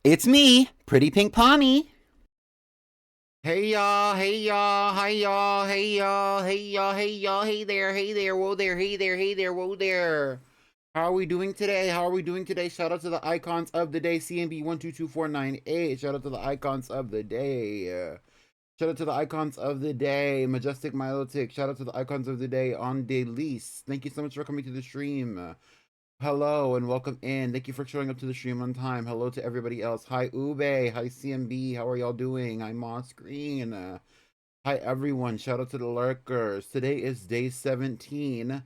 It's me, Pretty Pink Pony. Hey y'all, hey y'all, hi y'all, hey y'all, hey y'all, hey there, whoa there, hey there, whoa there. How are we doing today? How are we doing today? Shout out to the icons of the day, CMB122498. Shout out to the icons of the day. Shout out to the icons of the day, Majestic Milotic. Shout out to the icons of the day on Delise. Thank you so much for coming to the stream. Hello and welcome in. Thank you for showing up to the stream on time. Hello to everybody else. Hi Ube. Hi CMB. How are y'all doing? I'm Moss Green. Hi everyone. Shout out to the lurkers. Today is day 17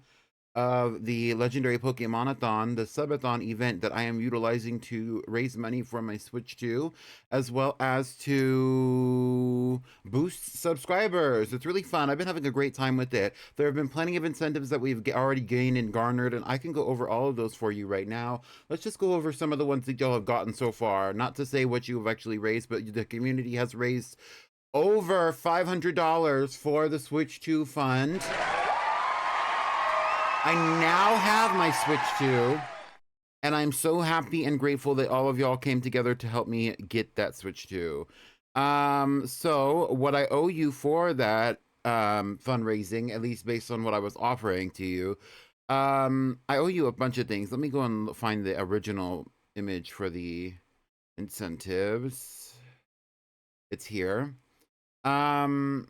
of the legendary Pokémonathon, the subathon event that I am utilizing to raise money for my Switch 2, as well as to boost subscribers. It's really fun. I've been having a great time with it. There have been plenty of incentives that we've already gained and garnered, and I can go over all of those for you right now. Let's just go over some of the ones that y'all have gotten so far. Not to say what you have actually raised, but the community has raised over $500 for the Switch 2 fund. I now have my Switch 2, and I'm so happy and grateful that all of y'all came together to help me get that Switch 2. So what I owe you for that fundraising, at least based on what I was offering to you, I owe you a bunch of things. Let me go and find the original image for the incentives. It's here. Yeah,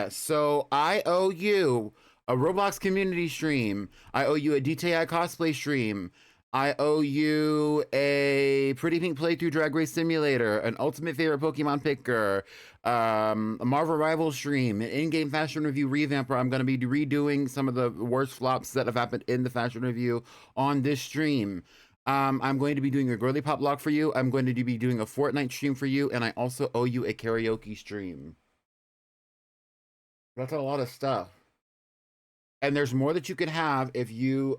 so I owe you a Roblox community stream. I owe you a DTI cosplay stream. I owe you a Pretty Pink playthrough Drag Race Simulator, an ultimate favorite Pokemon picker, a Marvel Rivals stream, an in-game fashion review revamp where I'm going to be redoing some of the worst flops that have happened in the fashion review on this stream. I'm going to be doing a girly pop block for you. I'm going to be doing a Fortnite stream for you, and I also owe you a karaoke stream. That's a lot of stuff. And there's more that you can have if you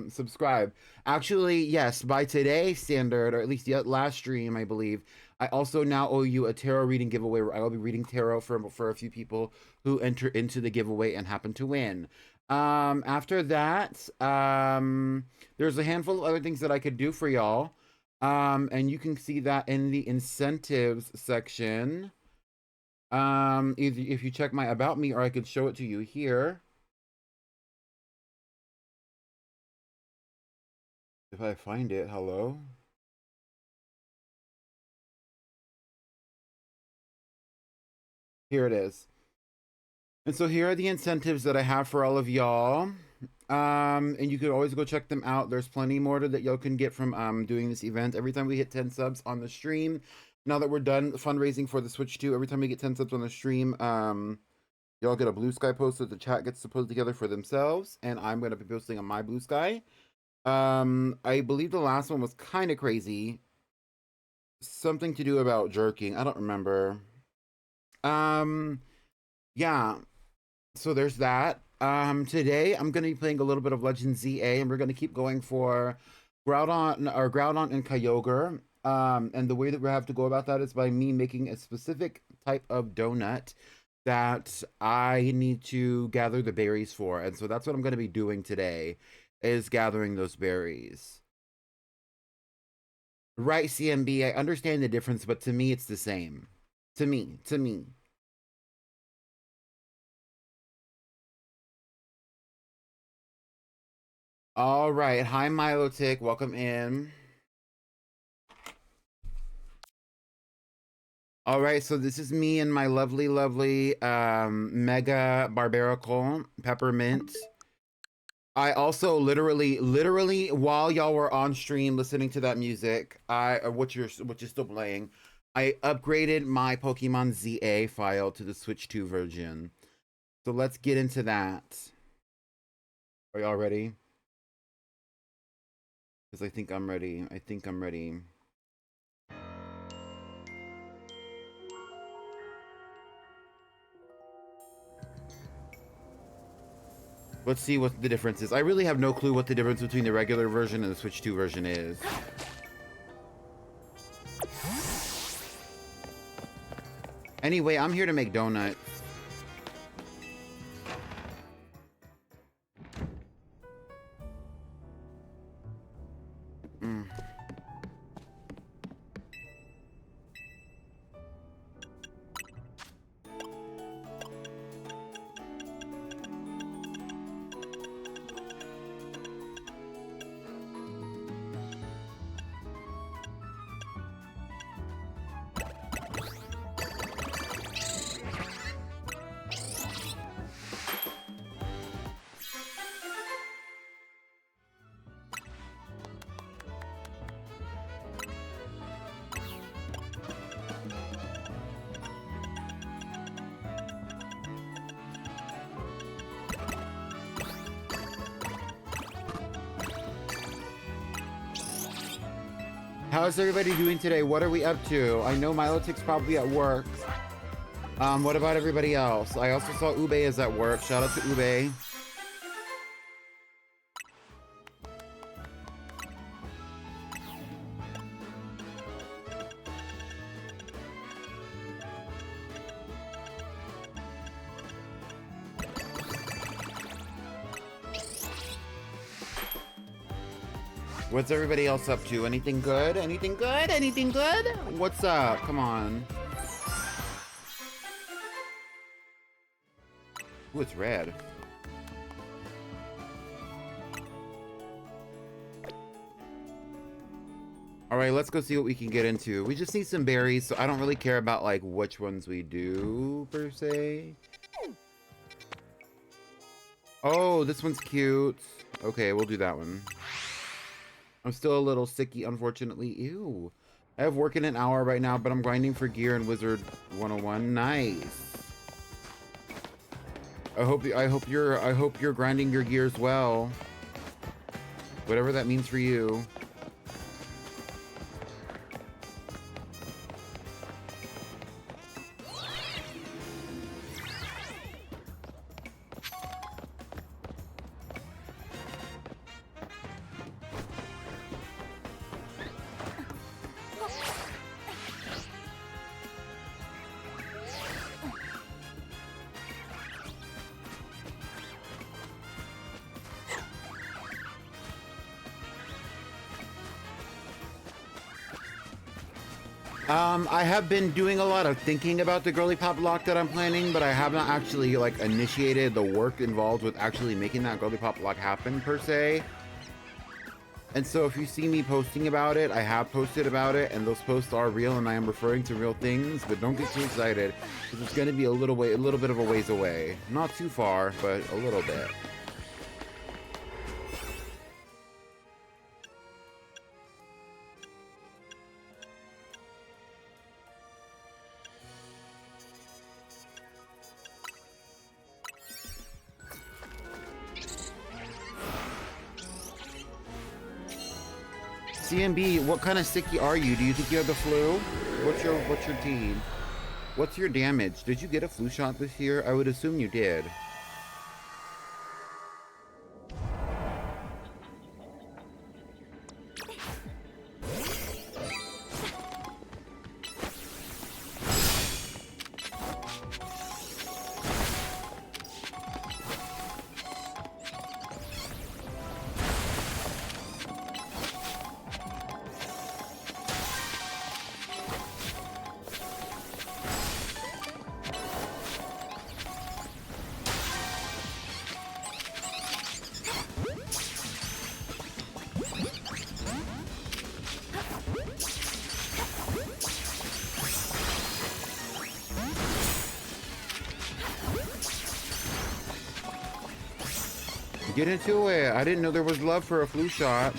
subscribe. Actually, yes, by today's standard, or at least the last stream, I believe, I also now owe you a tarot reading giveaway where I will be reading tarot for a few people who enter into the giveaway and happen to win. After that, there's a handful of other things that I could do for y'all. And you can see that in the incentives section. Either if you check my about me, or I could show it to you here. If I find it, hello. Here it is. And so here are the incentives that I have for all of y'all. And you could always go check them out. There's plenty more that y'all can get from doing this event. Every time we hit 10 subs on the stream, now that we're done fundraising for the Switch 2, every time we get 10 subs on the stream, y'all get a Blue Sky post that the chat gets to put together for themselves, and I'm going to be posting on my Blue Sky. I believe the last one was kind of crazy. Something to do about jerking. I don't remember. Yeah. So there's that. Today I'm gonna be playing a little bit of Legend ZA, and we're gonna keep going for Groudon and Kyogre. And the way that we have to go about that is by me making a specific type of donut that I need to gather the berries for. And so that's what I'm gonna be doing today, is gathering those berries. Right, CMB, I understand the difference, but to me it's the same. To me. All right. Hi, Milotic. Welcome in. All right. So this is me and my lovely, lovely Mega Barbarical Peppermint. I also literally, while y'all were on stream listening to that music, which you're still playing, I upgraded my Pokemon ZA file to the Switch 2 version. So let's get into that. Are y'all ready? Because I think I'm ready. Let's see what the difference is. I really have no clue what the difference between the regular version and the Switch 2 version is. Anyway, I'm here to make donuts. How's everybody doing today? What are we up to? I know Milotic's probably at work. What about everybody else? I also saw Ube is at work. Shout out to Ube. What's everybody else up to? Anything good? Anything good? Anything good? What's up? Come on. Ooh, it's red. All right, let's go see what we can get into. We just need some berries, so I don't really care about like which ones we do per se. Oh, this one's cute. Okay, we'll do that one. I'm still a little sicky, unfortunately. Ew. I have work in an hour right now, but I'm grinding for gear in Wizard 101. Nice. I hope you're grinding your gears well. Whatever that means for you. I have been doing a lot of thinking about the girly pop lock that I'm planning, but I have not actually like initiated the work involved with actually making that girly pop lock happen per se. And so if you see me posting about it, I have posted about it, and those posts are real, and I am referring to real things. But don't get too excited, because it's going to be a little bit of a ways away. Not too far, but a little bit. CMB, what kind of sicky are you? Do you think you have the flu? What's your team? What's your damage? Did you get a flu shot this year? I would assume you did. Get into it. I didn't know there was love for a flu shot.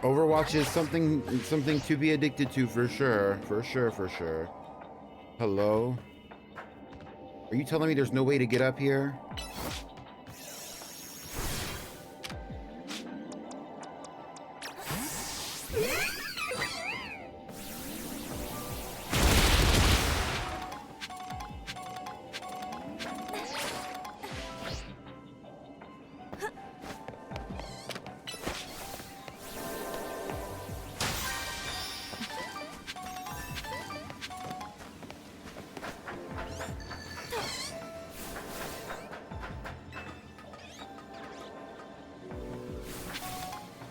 Overwatch is something to be addicted to for sure. For sure. Hello? Are you telling me there's no way to get up here?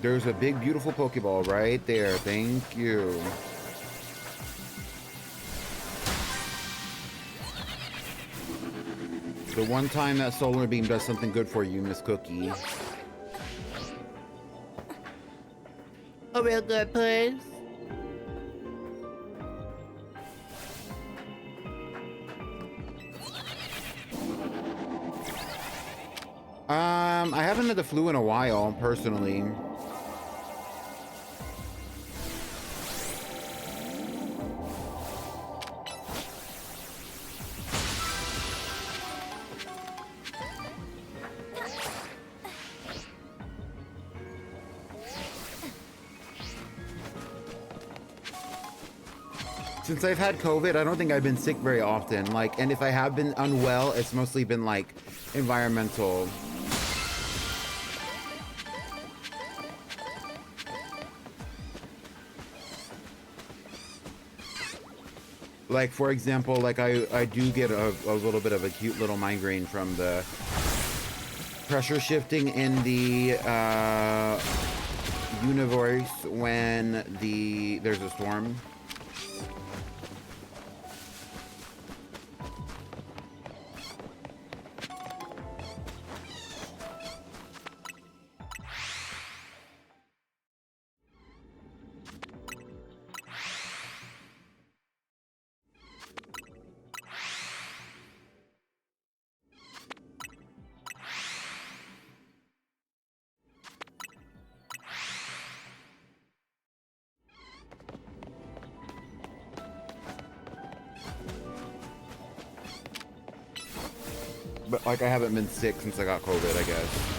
There's a big, beautiful Pokeball right there. Thank you. The one time that solar beam does something good for you, Miss Cookie. A real good place. I haven't had the flu in a while, personally. Since I've had COVID, I don't think I've been sick very often. Like, and if I have been unwell, it's mostly been like environmental. Like, for example, like I do get a little bit of a cute little migraine from the pressure shifting in the universe when there's a storm. But like I haven't been sick since I got COVID, I guess.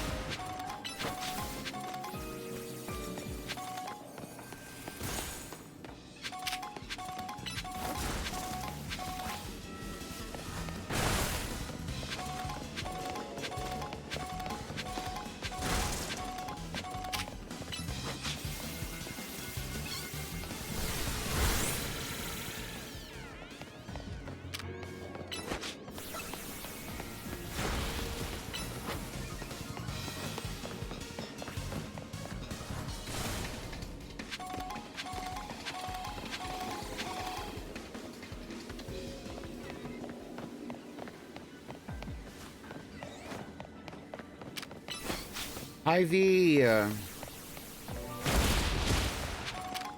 Hi, V.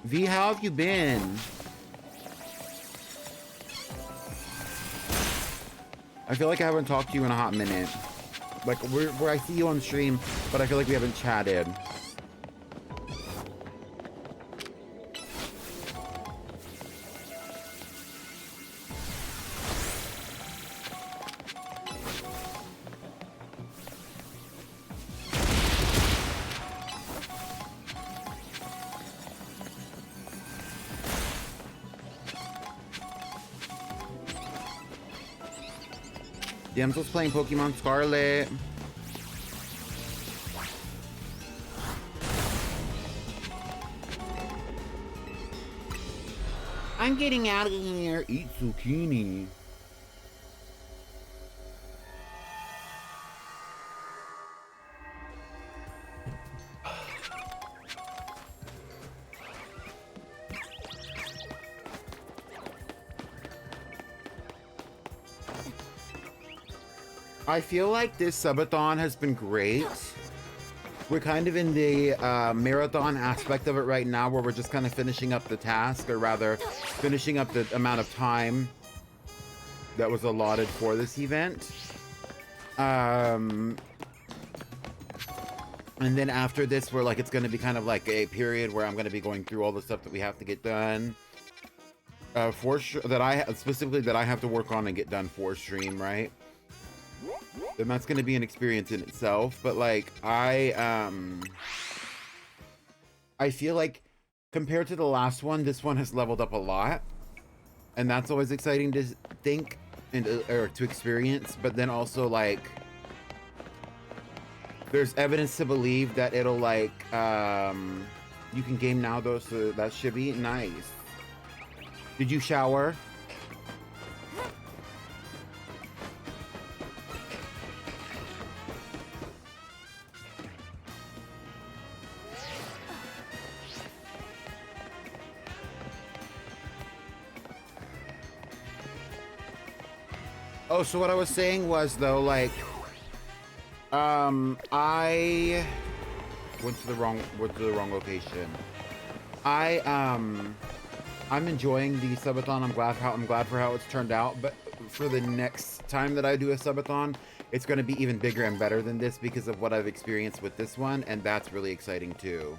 V, how have you been? I feel like I haven't talked to you in a hot minute. Like, where I see you on stream, but I feel like we haven't chatted. Damsel's playing Pokemon Scarlet. I'm getting out of here. Eat zucchini. I feel like this subathon has been great. We're kind of in the marathon aspect of it right now, where we're just kind of finishing up the task, or rather finishing up the amount of time that was allotted for this event. And then after this, we're like, it's going to be kind of like a period where I'm going to be going through all the stuff that we have to get done. For sure, that I have to work on and get done for stream, right? Then that's going to be an experience in itself. But like, I feel like compared to the last one, this one has leveled up a lot, and that's always exciting to think and or to experience. But then also, like, there's evidence to believe that it'll like you can game now though, so that should be nice. Did you shower? Oh, so what I was saying was though, like, I went to the wrong location. I'm enjoying the subathon. I'm glad for how it's turned out. But for the next time that I do a subathon, it's going to be even bigger and better than this because of what I've experienced with this one, and that's really exciting too.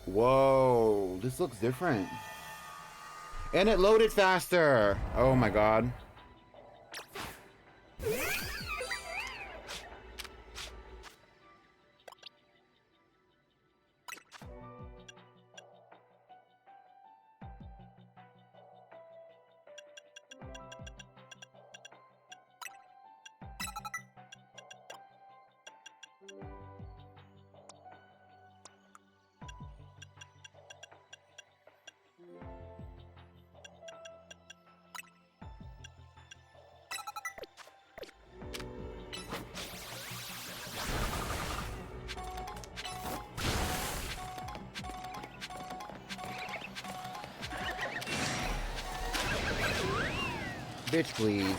Whoa, this looks different. And it loaded faster. Oh my god. Bitch, please.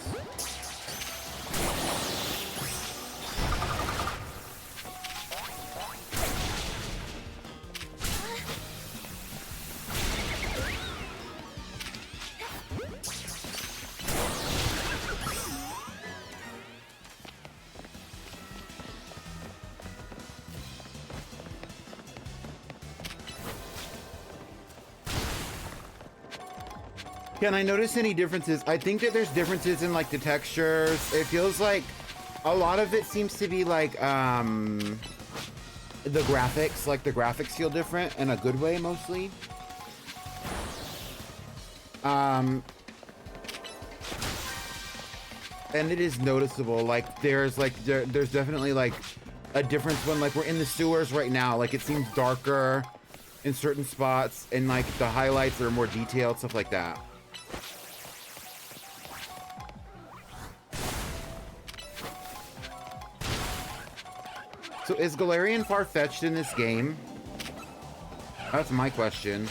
Can I notice any differences? I think that there's differences in like the textures. It feels like a lot of it seems to be like the graphics. Like the graphics feel different in a good way mostly. And it is noticeable. Like there's definitely like a difference when like we're in the sewers right now. Like it seems darker in certain spots, and like the highlights are more detailed, stuff like that. So is Galarian far-fetched in this game? That's my question.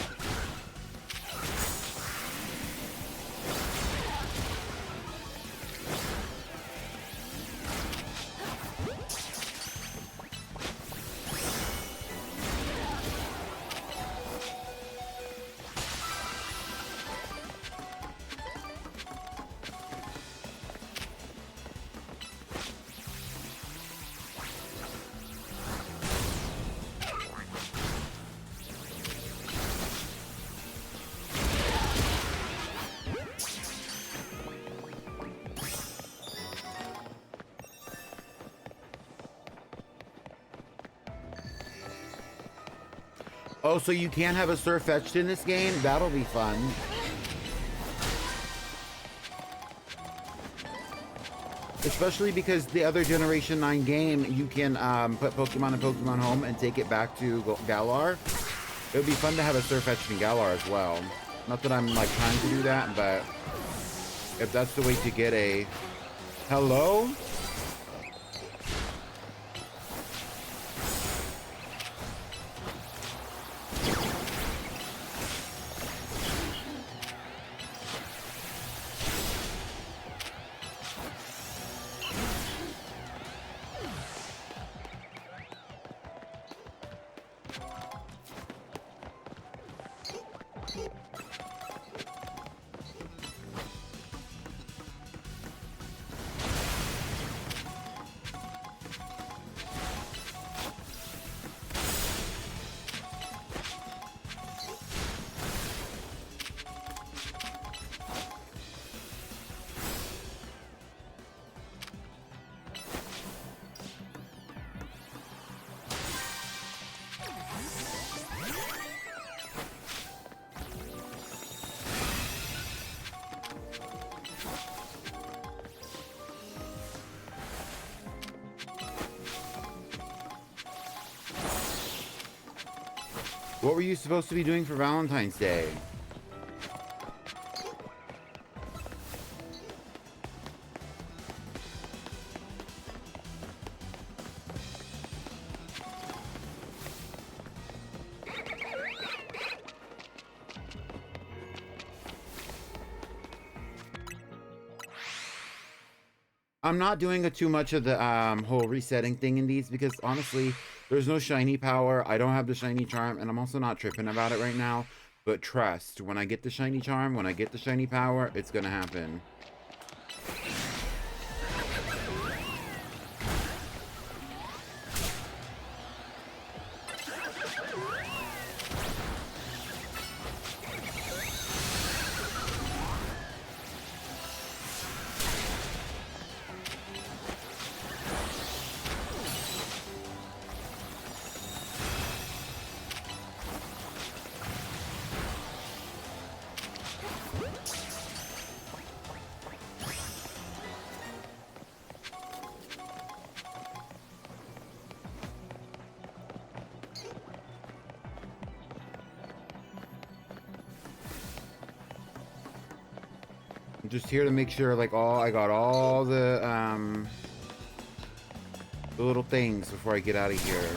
Oh, so you can have a Surf fetched in this game? That'll be fun. Especially because the other Generation 9 game, you can put Pokemon in Pokemon Home and take it back to Galar. It would be fun to have a Surf fetched in Galar as well. Not that I'm like trying to do that, but if that's the way to get a... Hello? What were you supposed to be doing for Valentine's Day? I'm not doing too much of the whole resetting thing in these because honestly, there's no shiny power. I don't have the shiny charm, and I'm also not tripping about it right now. But trust, when I get the shiny charm, when I get the shiny power, it's gonna happen. I'm just here to make sure, like, I got all the little things before I get out of here.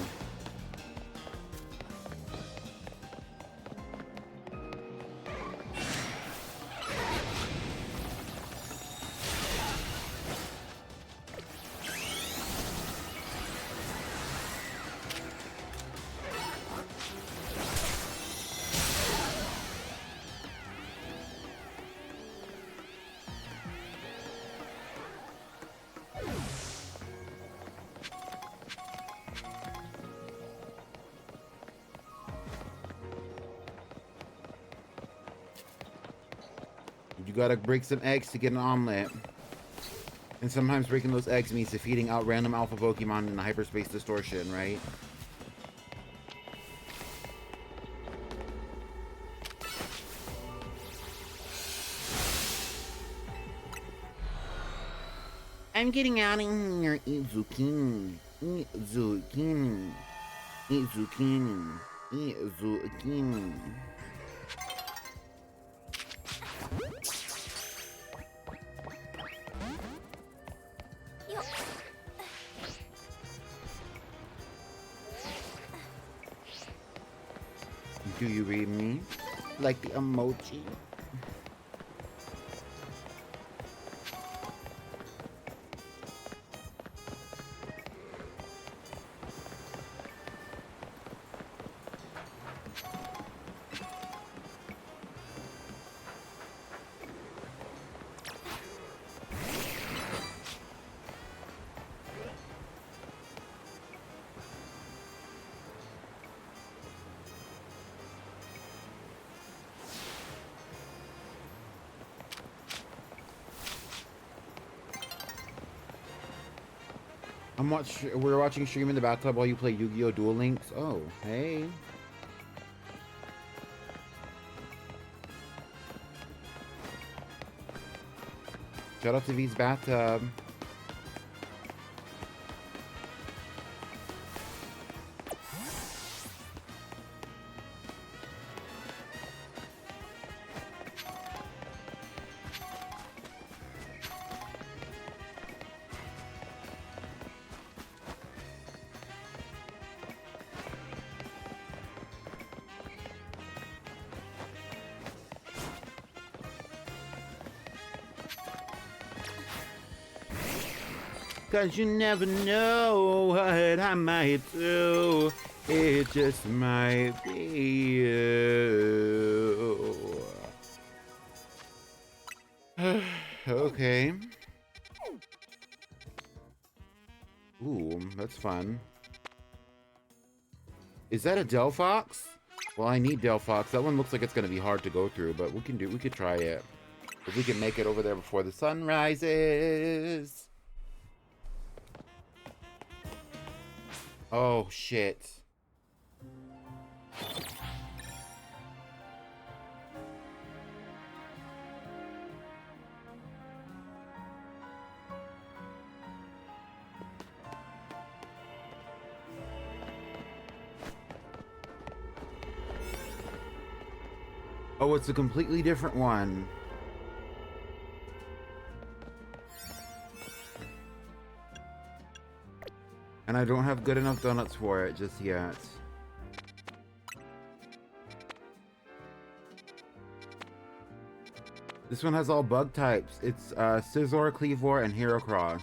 You gotta break some eggs to get an omelet. And sometimes breaking those eggs means defeating out random alpha Pokemon in the hyperspace distortion, right? I'm getting out of here. Eat zucchini. Eat zucchini. Eat zucchini. Eat zucchini. Do you read me? Like the emoji? We're watching stream in the bathtub while you play Yu-Gi-Oh! Duel Links. Oh, hey. Shout out to V's bathtub. Cause you never know what I might do. It just might be you. Okay. Ooh, that's fun. Is that a Delphox? Well, I need Delphox. That one looks like it's gonna be hard to go through, but we could try it. If we can make it over there before the sun rises. Oh, shit. Oh, it's a completely different one. And I don't have good enough donuts for it just yet. This one has all bug types. It's Scizor, Cleavor, and Heracross.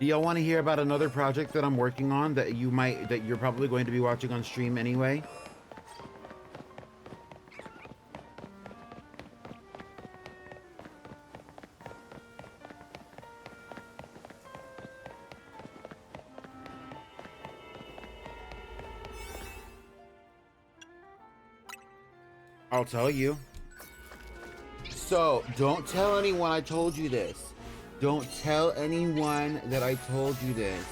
Do y'all want to hear about another project that I'm working on that you're probably going to be watching on stream anyway? I'll tell you. So, don't tell anyone I told you this. Don't tell anyone that I told you this.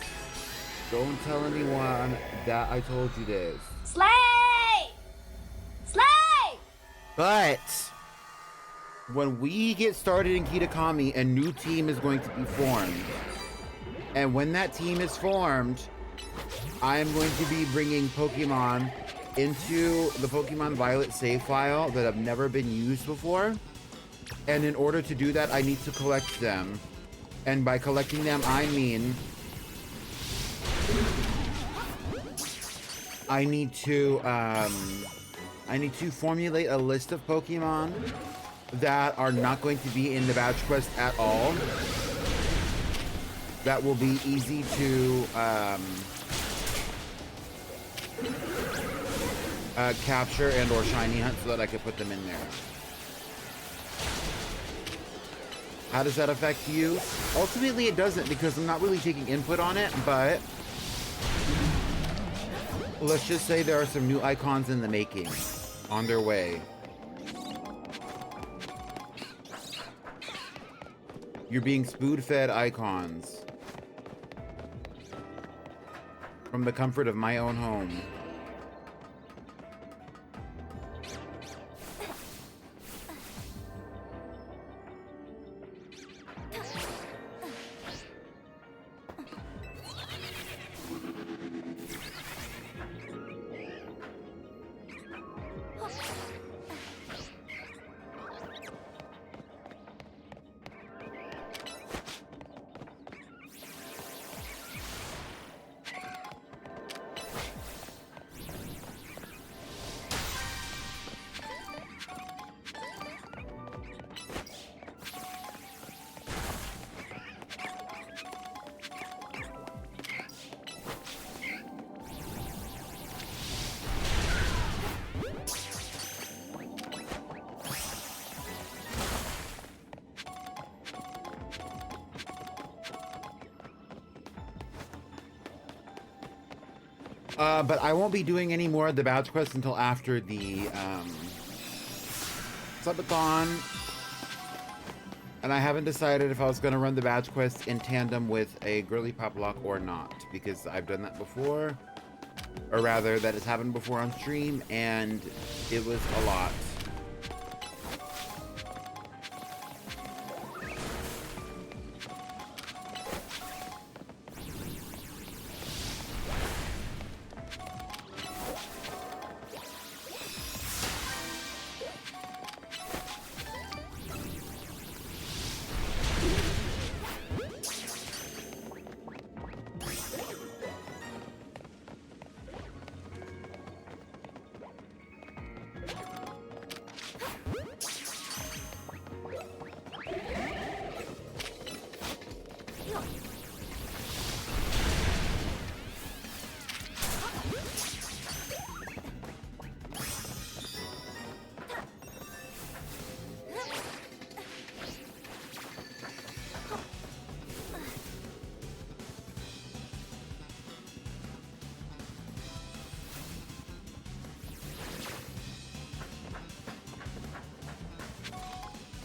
Don't tell anyone that I told you this. Slay! Slay! But when we get started in Kitakami, a new team is going to be formed. And when that team is formed, I am going to be bringing Pokemon into the Pokemon Violet save file that have never been used before. And in order to do that, I need to collect them. And by collecting them, I mean I need to formulate a list of Pokemon that are not going to be in the badge quest at all. That will be easy to capture and or shiny hunt so that I can put them in there. How does that affect you? Ultimately, it doesn't because I'm not really taking input on it, but let's just say there are some new icons in the making, on their way. You're being spoon-fed icons from the comfort of my own home. But I won't be doing any more of the badge quests until after the subathon. And I haven't decided if I was going to run the badge quest in tandem with a girly pop lock or not, because I've done that before, or rather that has happened before on stream, and it was a lot.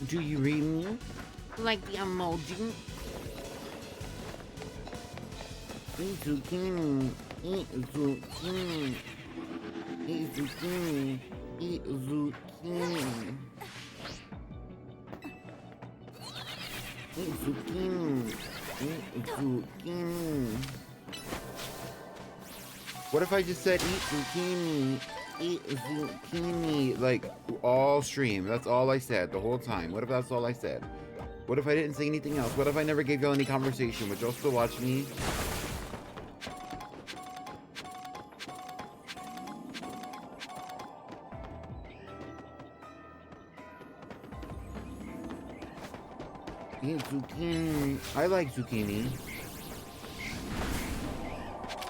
Do you read me? Like the emoji? Eat zucchini. Eat zucchini. Eat zucchini. Eat zucchini. Eat zucchini. Eat zucchini. What if I just said eat zucchini? Eat zucchini. Like all stream. That's all I said the whole time. What if that's all I said? What if I didn't say anything else? What if I never gave y'all any conversation? Would y'all still watch me? Eat zucchini. I like zucchini.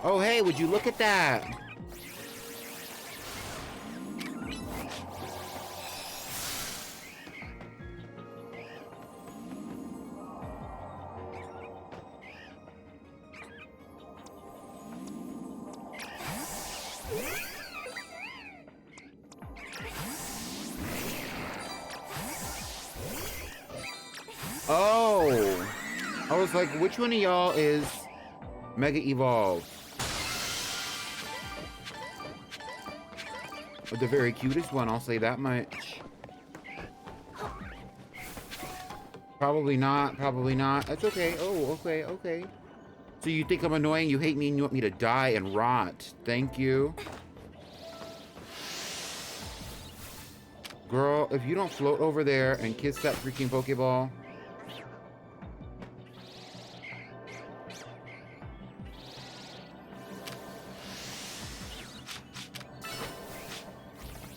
Oh, hey, would you look at that? Oh, I was like, which one of y'all is Mega Evolved? The very cutest one, I'll say that much. Probably not, probably not. That's okay. Oh, okay, okay. So you think I'm annoying, you hate me, and you want me to die and rot. Thank you. Girl, if you don't float over there and kiss that freaking Pokeball.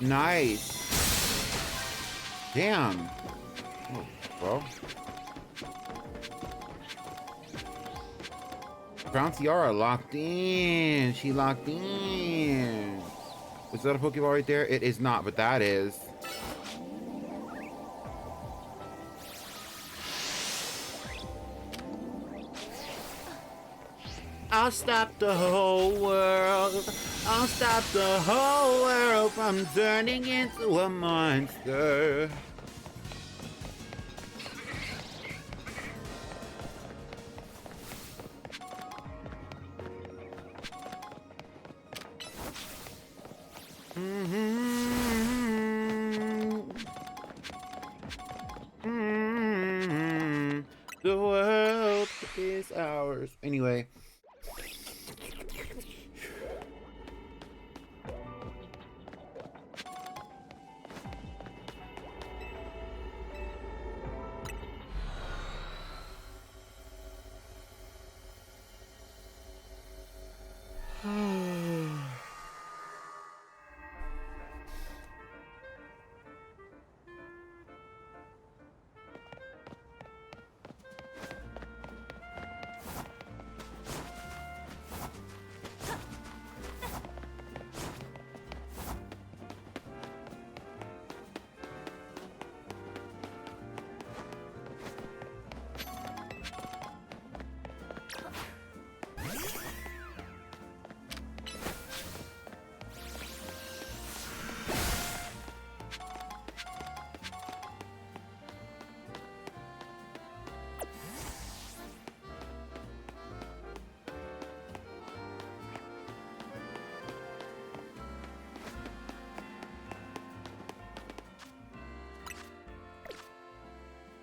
Nice. Damn. Oh, well. Crown Tiara locked in. She locked in. Is that a Pokeball right there? It is not, but that is. I'll stop the whole world. I'll stop the whole world from turning into a monster. The world is ours. Anyway.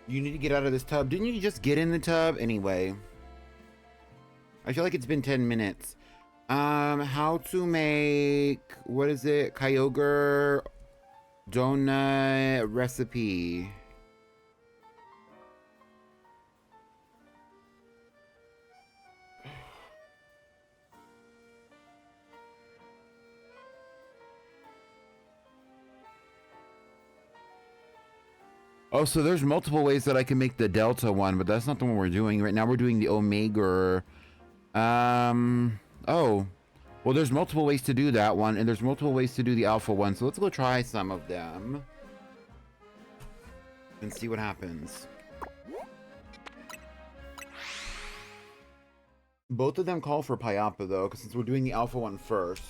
You need to get out of this tub. Didn't you just get in the tub? Anyway. I feel like it's been 10 minutes. How to make, what is it? Kyogre donut recipe. Oh, so there's multiple ways that I can make the Delta one, but that's not the one we're doing. Right now we're doing the Omega. Oh. Well, there's multiple ways to do that one, and there's multiple ways to do the Alpha one. So let's go try some of them. And see what happens. Both of them call for Payapa, though, because since we're doing the Alpha one first.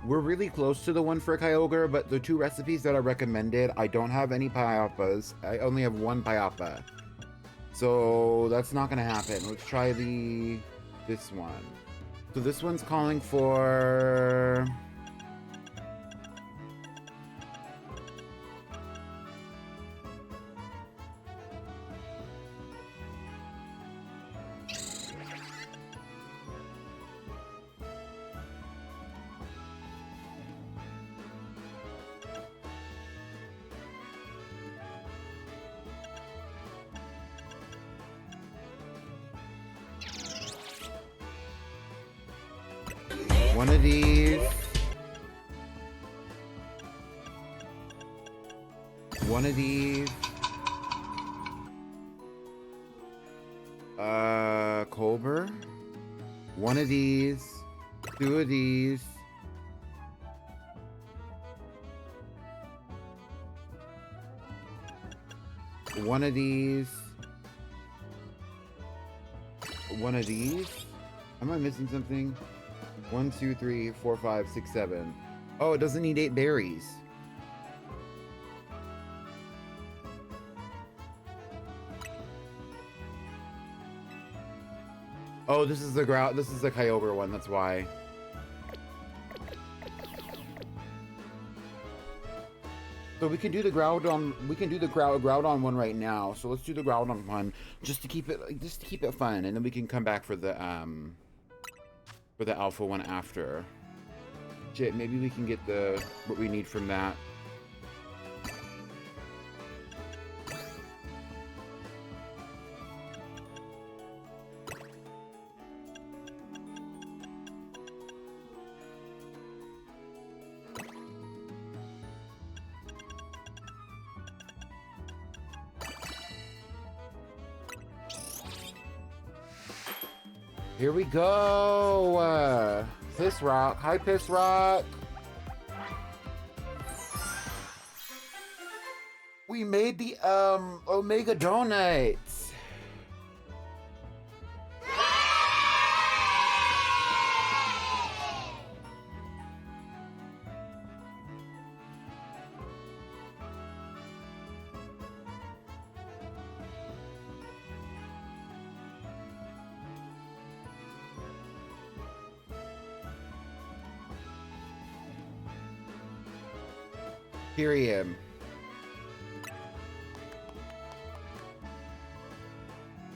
We're really close to the one for Kyogre, but the 2 recipes that are recommended, I don't have any Pyappas. I only have 1 Pyappa. So that's not gonna happen. Let's try this one. So this one's calling for... one of these. One of these. Colbur. One of these. 2 of these. One of these. One of these. Am I missing something? 1, 2, 3, 4, 5, 6, 7. Oh, it doesn't need 8 berries. Oh, this is the Kyogre one, that's why. So we can do the Groudon one right now. So let's do the Groudon one just to keep it fun, and then we can come back for the alpha one after. Shit, maybe we can get what we need from that. Here we go! Piss Rock. Hi, Piss Rock! We made the, Omega Donuts! Period.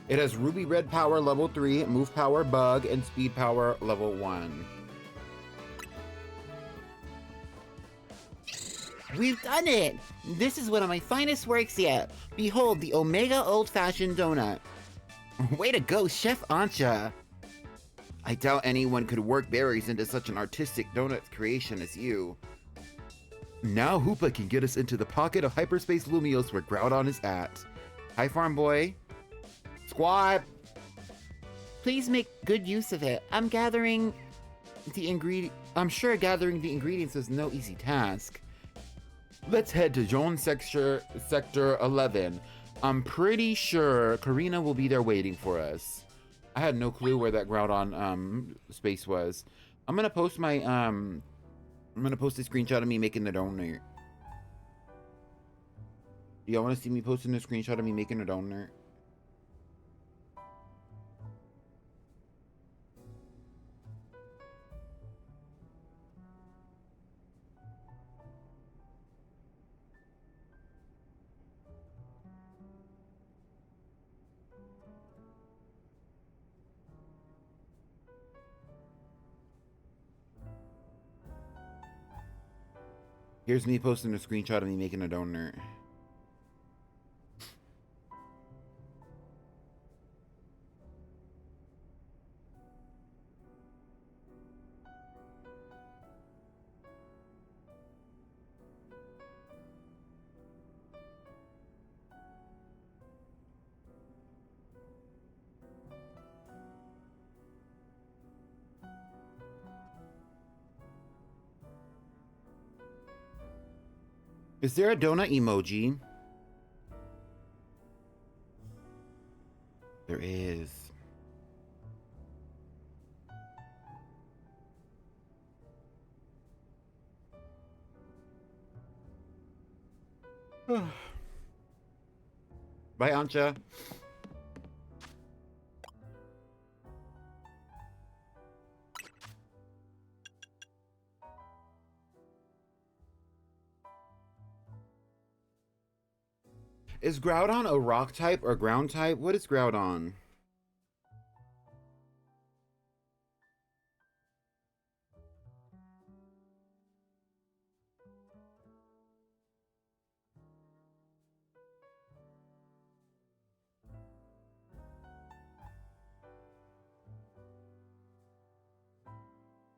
It has Ruby Red Power level 3, Move Power Bug, and Speed Power level 1. We've done it! This is one of my finest works yet. Behold, the Omega Old-Fashioned Donut. Way to go, Chef Ancha! I doubt anyone could work berries into such an artistic donut creation as you. Now Hoopa can get us into the pocket of Hyperspace Lumios where Groudon is at. Hi, Farm Boy. Squad! Please make good use of it. I'm sure gathering the ingredients is no easy task. Let's head to Zone Sector 11. I'm pretty sure Karina will be there waiting for us. I had no clue where that Groudon space was. I'm gonna post a screenshot of me making the donut. Do y'all want to see me posting a screenshot of me making a donut? Here's me posting a screenshot of me making a donut. Is there a donut emoji? There is. Bye, Ancha. Is Groudon a rock type or ground type? What is Groudon?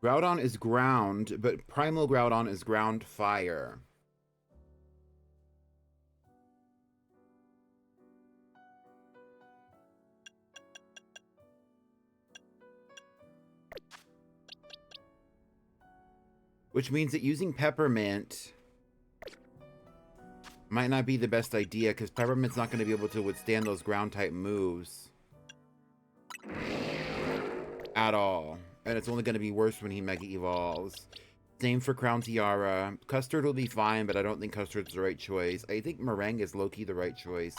Groudon is ground, but Primal Groudon is ground fire. Which means that using Peppermint might not be the best idea, because Peppermint's not going to be able to withstand those ground-type moves. At all. And it's only going to be worse when he Mega Evolves. Same for Crown Tiara. Custard will be fine, but I don't think Custard's the right choice. I think Meringue is low-key the right choice.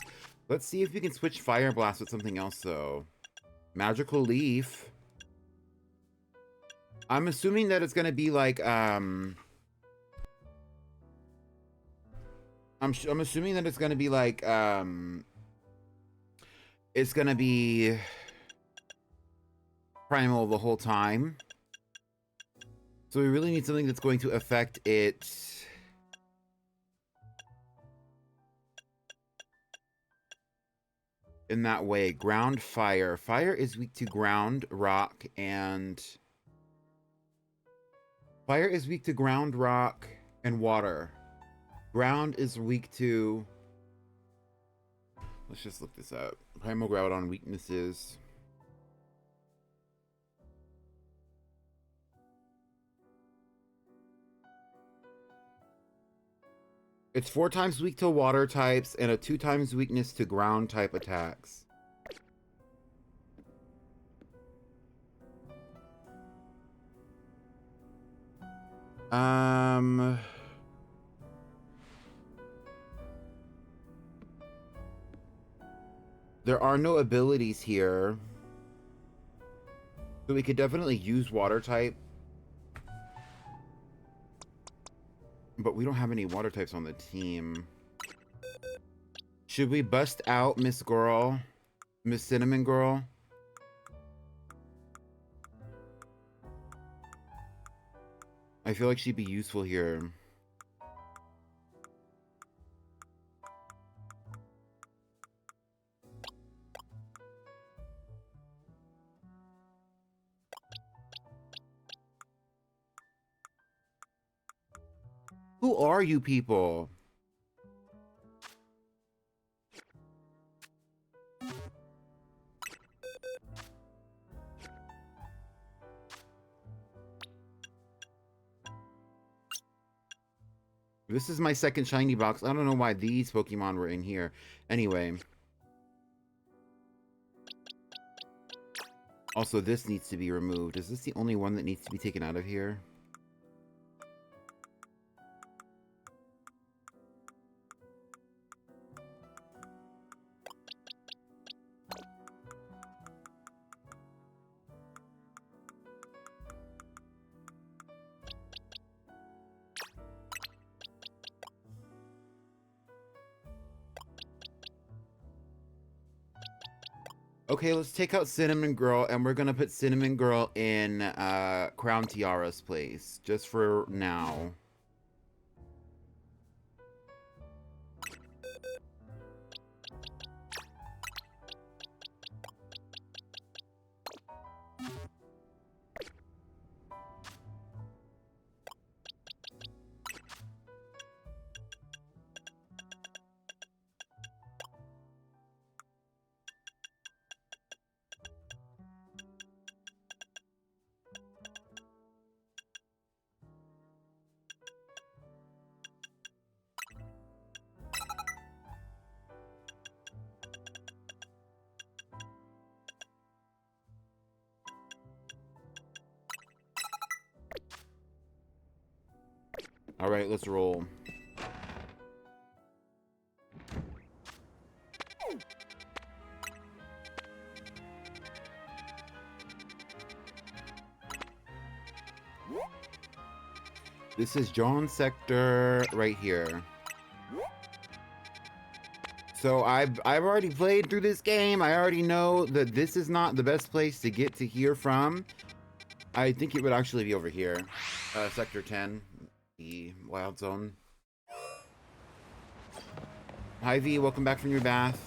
Let's see if we can switch Fire Blast with something else, though. Magical Leaf. I'm assuming that it's going to be like, I'm assuming that it's going to be like, it's going to be Primal the whole time. So we really need something that's going to affect it in that way. Ground Fire. Fire is weak to ground, rock, and... Fire is weak to ground, rock, and water. Ground is weak to... Let's just look this up. Primal Groudon weaknesses. It's 4 times weak to water types and a 2 times weakness to ground type attacks. There are no abilities here. So we could definitely use water type. But we don't have any water types on the team. Should we bust out Miss Girl? Miss Cinnamon Girl? I feel like she'd be useful here. Who are you people? This is my second shiny box. I don't know why these Pokemon were in here. Anyway. Also, this needs to be removed. Is this the only one that needs to be taken out of here? Okay, let's take out Cinnamon Girl, and we're gonna put Cinnamon Girl in Crown Tiara's place, just for now. All right, let's roll. This is John sector right here. So I've already played through this game. I already know that this is not the best place to get to here from. I think it would actually be over here. Sector 10, the Wild Zone. Hi V, welcome back from your bath.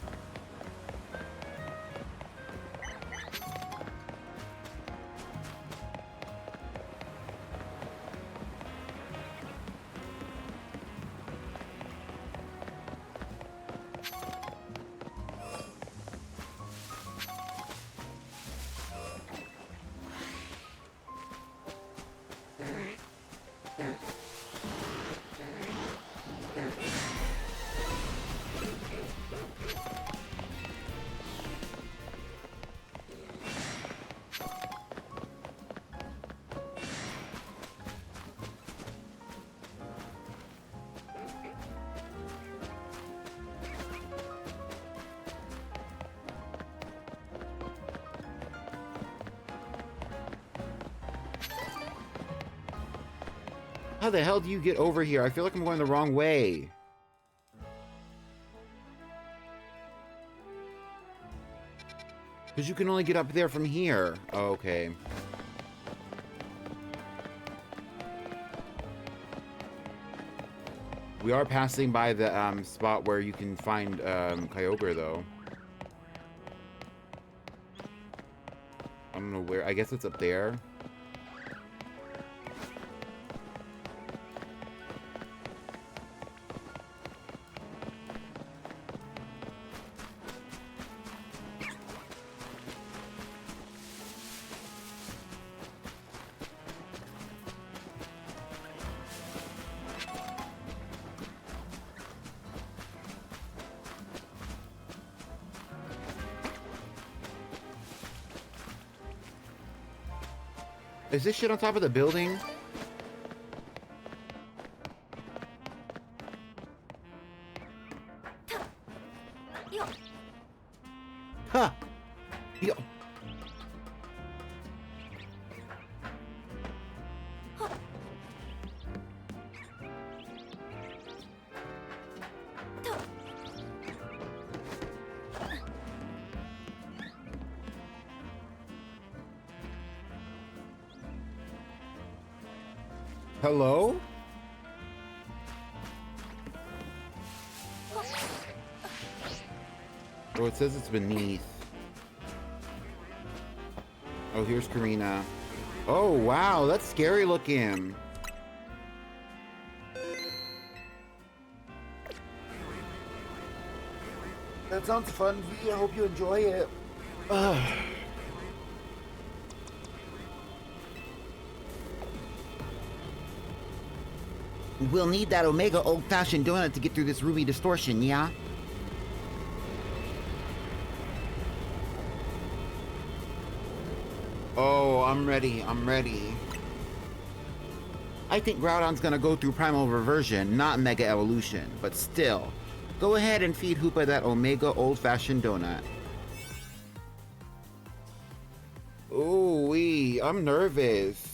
How the hell do you get over here? I feel like I'm going the wrong way. Because you can only get up there from here. Oh, okay. We are passing by the spot where you can find Kyogre, though. I don't know where. I guess it's up there. Is this shit on top of the building? Huh. Yo. Hello? Oh, it says it's beneath. Oh, here's Karina. Oh, wow, that's scary looking. That sounds fun, V. I hope you enjoy it. Ugh. We'll need that Omega old-fashioned donut to get through this ruby distortion, yeah? Oh, I'm ready. I'm ready. I think Groudon's gonna go through Primal Reversion, not Mega Evolution, but still. Go ahead and feed Hoopa that Omega old-fashioned donut. Ooh-wee, I'm nervous.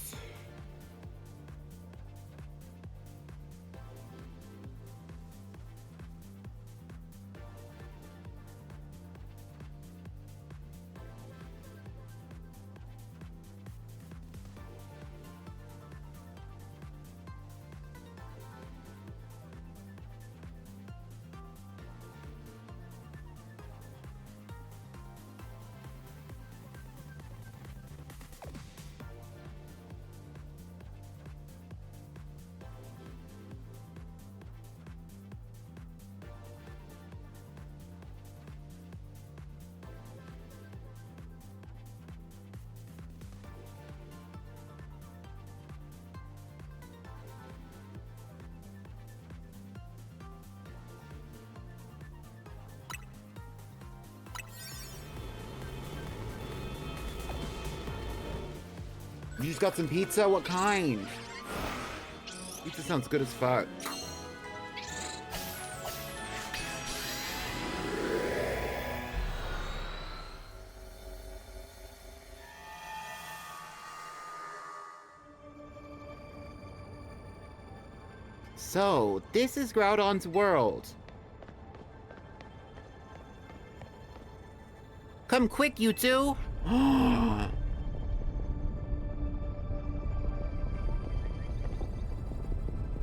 You just got some pizza? What kind? Pizza sounds good as fuck. So, this is Groudon's world. Come quick, you two!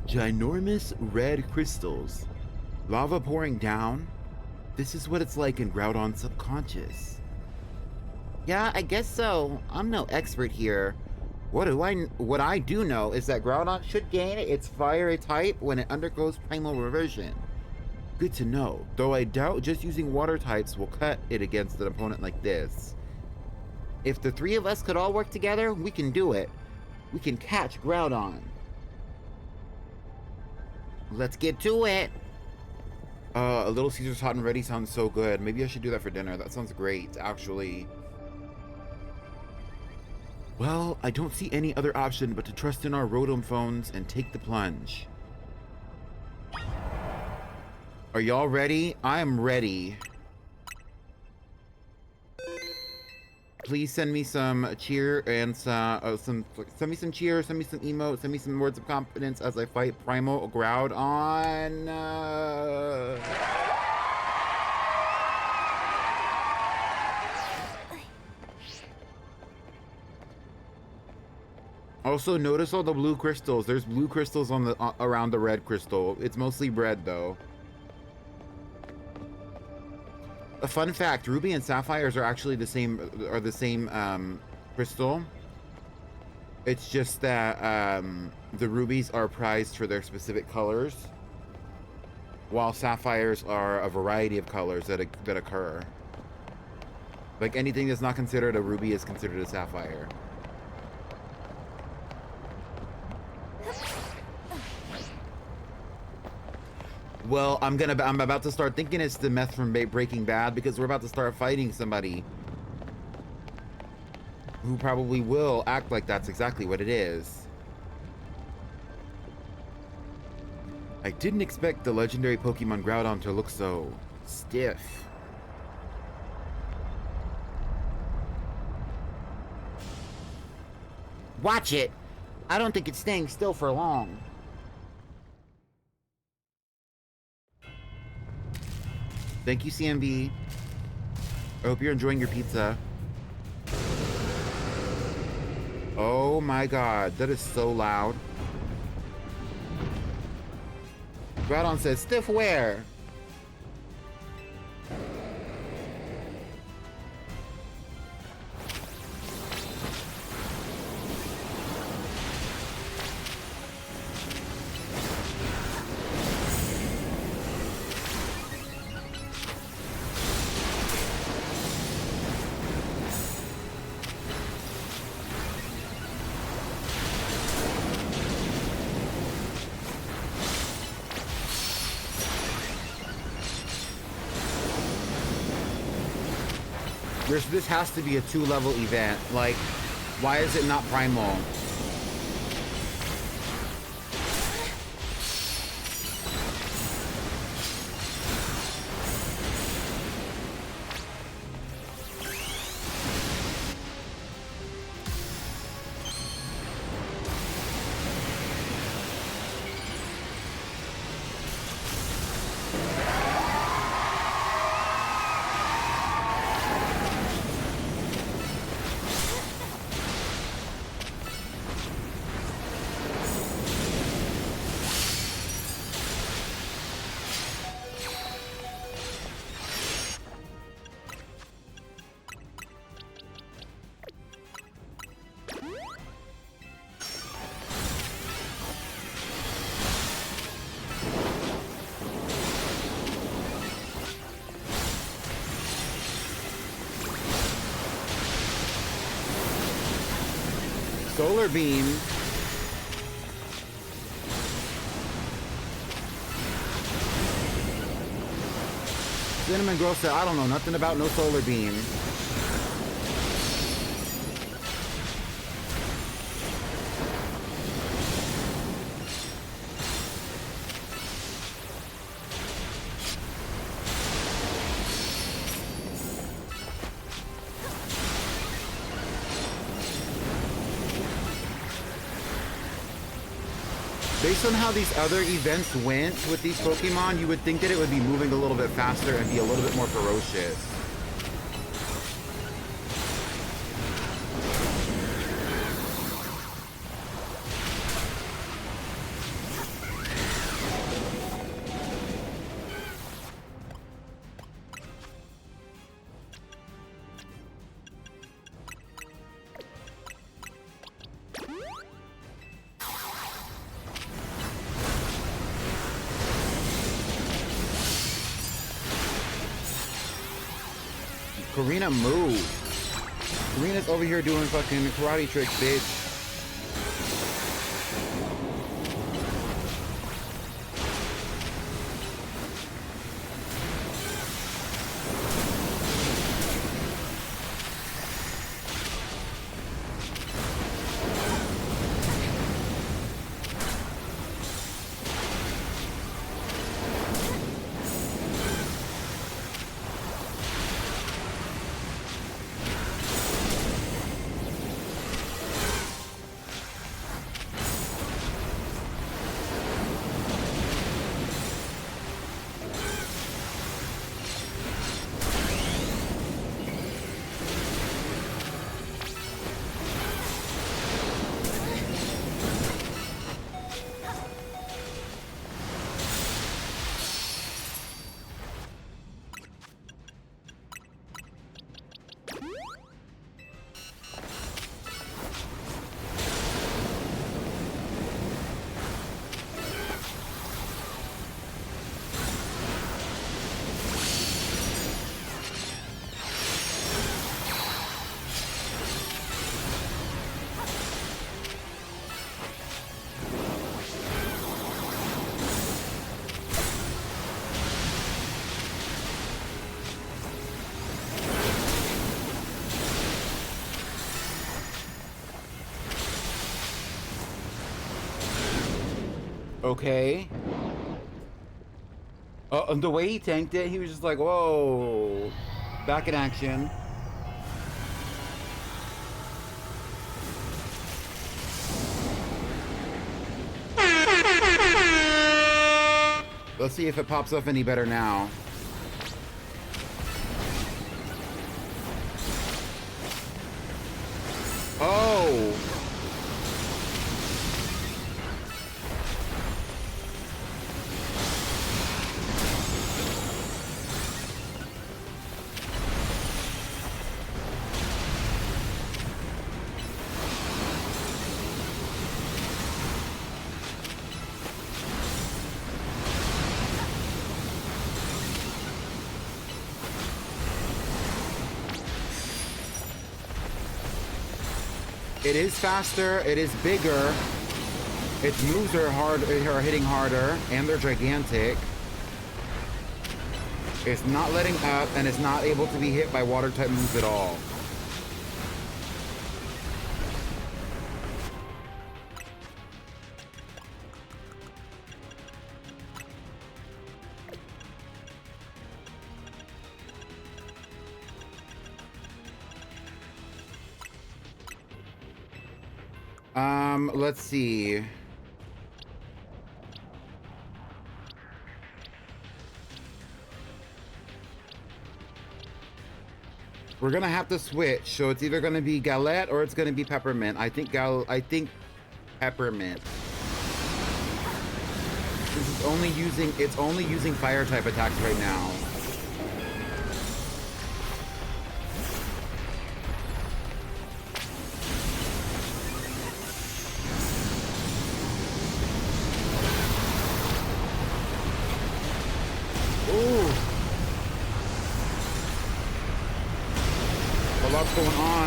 Ginormous red crystals. Lava pouring down? This is what it's like in Groudon's subconscious. Yeah, I guess so. I'm no expert here. What I do know is that Groudon should gain its fire type when it undergoes primal reversion. Good to know, though I doubt just using water types will cut it against an opponent like this. If the three of us could all work together, we can do it. We can catch Groudon. Let's get to it. A Little Caesars hot and ready sounds so good. Maybe I should do that for dinner. That sounds great, actually. Well, I don't see any other option but to trust in our Rotom phones and take the plunge. Are y'all ready? I am ready. Please send me some cheer and send me some cheer, send me some emotes, send me some words of confidence as I fight Primal Groudon. Also, notice all the blue crystals. There's blue crystals on the around the red crystal. It's mostly red though. A fun fact: Ruby and Sapphires are actually the same crystal. It's just that the rubies are prized for their specific colors, while sapphires are a variety of colors that occur. Like anything that's not considered a ruby is considered a sapphire. Well, I'm about to start thinking it's the meth from Breaking Bad because we're about to start fighting somebody who probably will act like that's exactly what it is. I didn't expect the legendary Pokemon Groudon to look so stiff. Watch it! I don't think it's staying still for long. Thank you, CMB. I hope you're enjoying your pizza. Oh my god, that is so loud. Groudon says, stiff where? This has to be a 2-level event. Like, why is it not primal? Solar beam. Cinnamon Girl said, I don't know nothing about no solar beam. Based on how these other events went with these Pokemon, you would think that it would be moving a little bit faster and be a little bit more ferocious. Karina, move. Karina's over here doing fucking karate tricks, bitch. Okay. And the way he tanked it, he was just like, whoa. Back in action. Let's see if it pops up any better now. Oh. It is faster, it is bigger, its moves are hitting harder, and they're gigantic. It's not letting up, and it's not able to be hit by water type moves at all. Let's see. We're gonna have to switch, so it's either gonna be Galette or it's gonna be Peppermint. I think Peppermint. It's only using fire type attacks right now.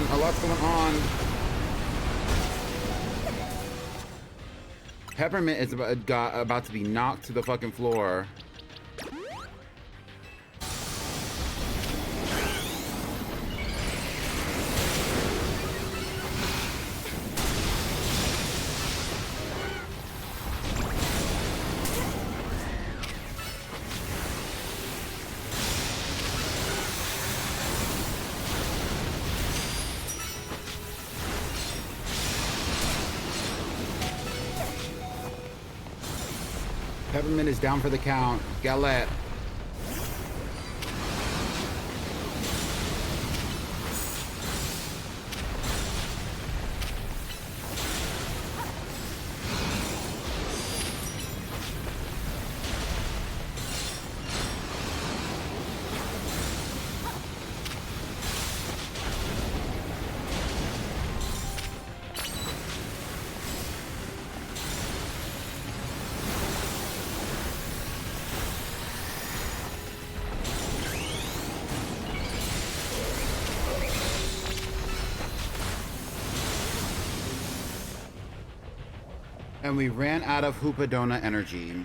A lot's going on. Peppermint is about to be knocked to the fucking floor. Peppermint is down for the count. Galette. And we ran out of Hoopadona energy.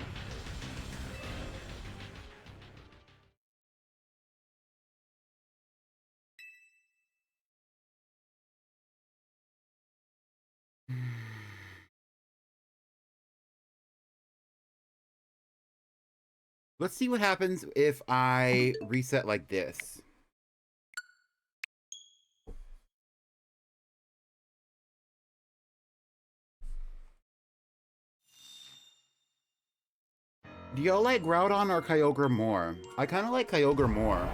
Let's see what happens if I reset like this. Do y'all like Groudon or Kyogre more? I kind of like Kyogre more.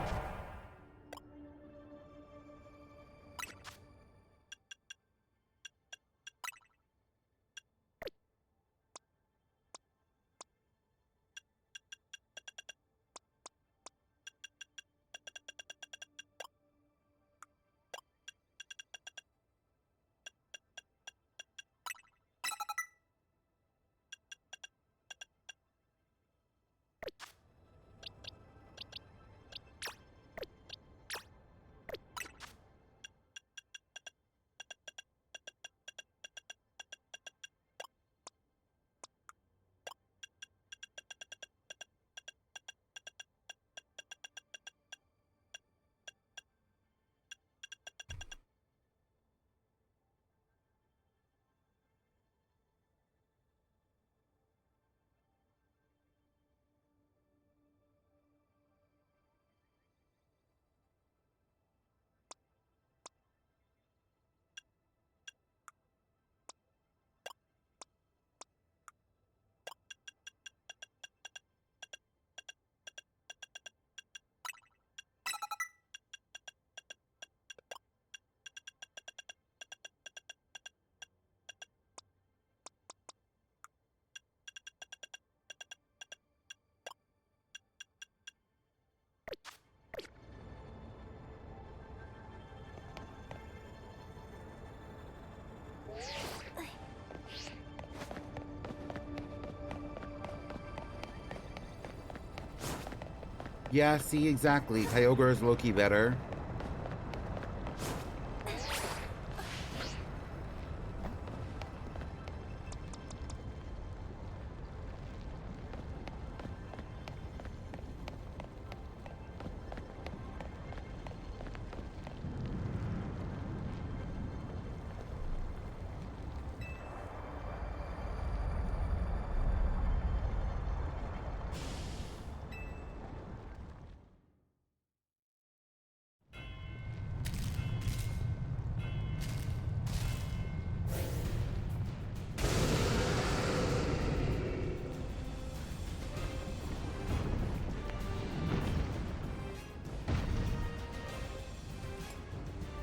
Yeah, see, exactly. Kyogre is low-key better.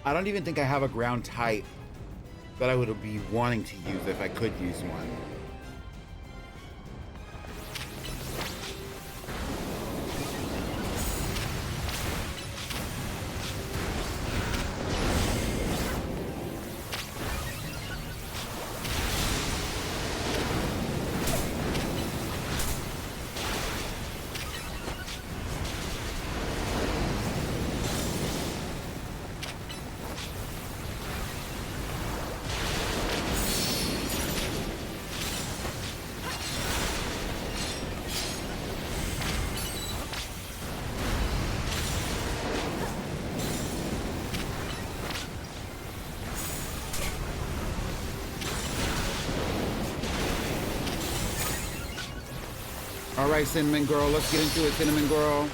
I don't even think I have a ground type that I would be wanting to use if I could use one. All right, Cinnamon Girl, let's get into it, Cinnamon Girl.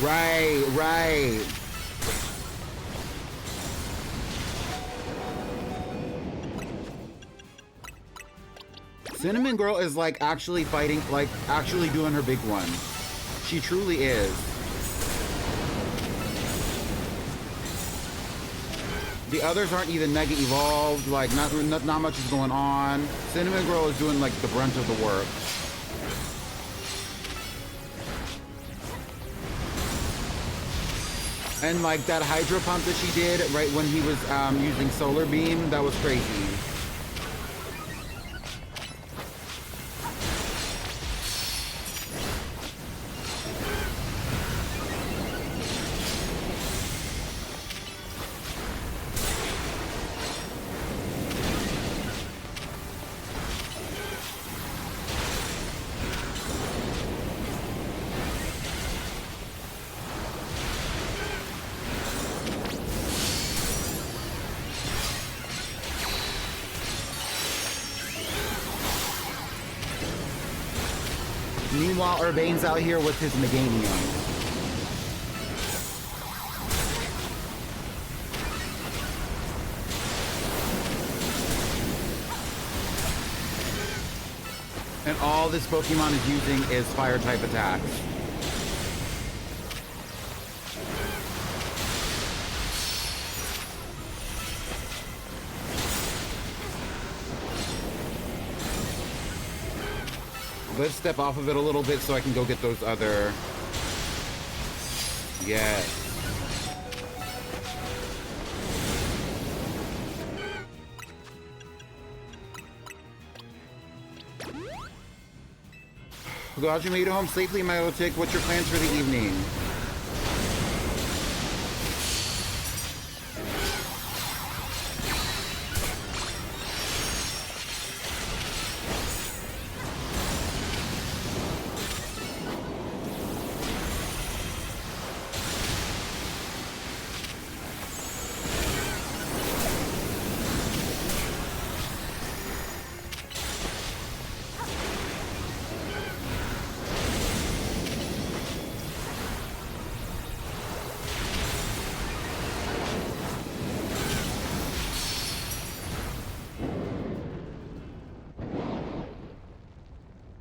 Right, right. Cinnamon Girl is like actually fighting, like actually doing her big one. She truly is. The others aren't even mega evolved, like not much is going on. Cinnamon Girl is doing like the brunt of the work. And like that Hydro Pump that she did right when he was using Solar Beam, that was crazy. Meanwhile, Urbane's out here with his Meganium. And all this Pokemon is using is fire-type attacks. Let's step off of it a little bit so I can go get those other... Yes. Glad you made it home safely, my little tick. What's your plans for the evening?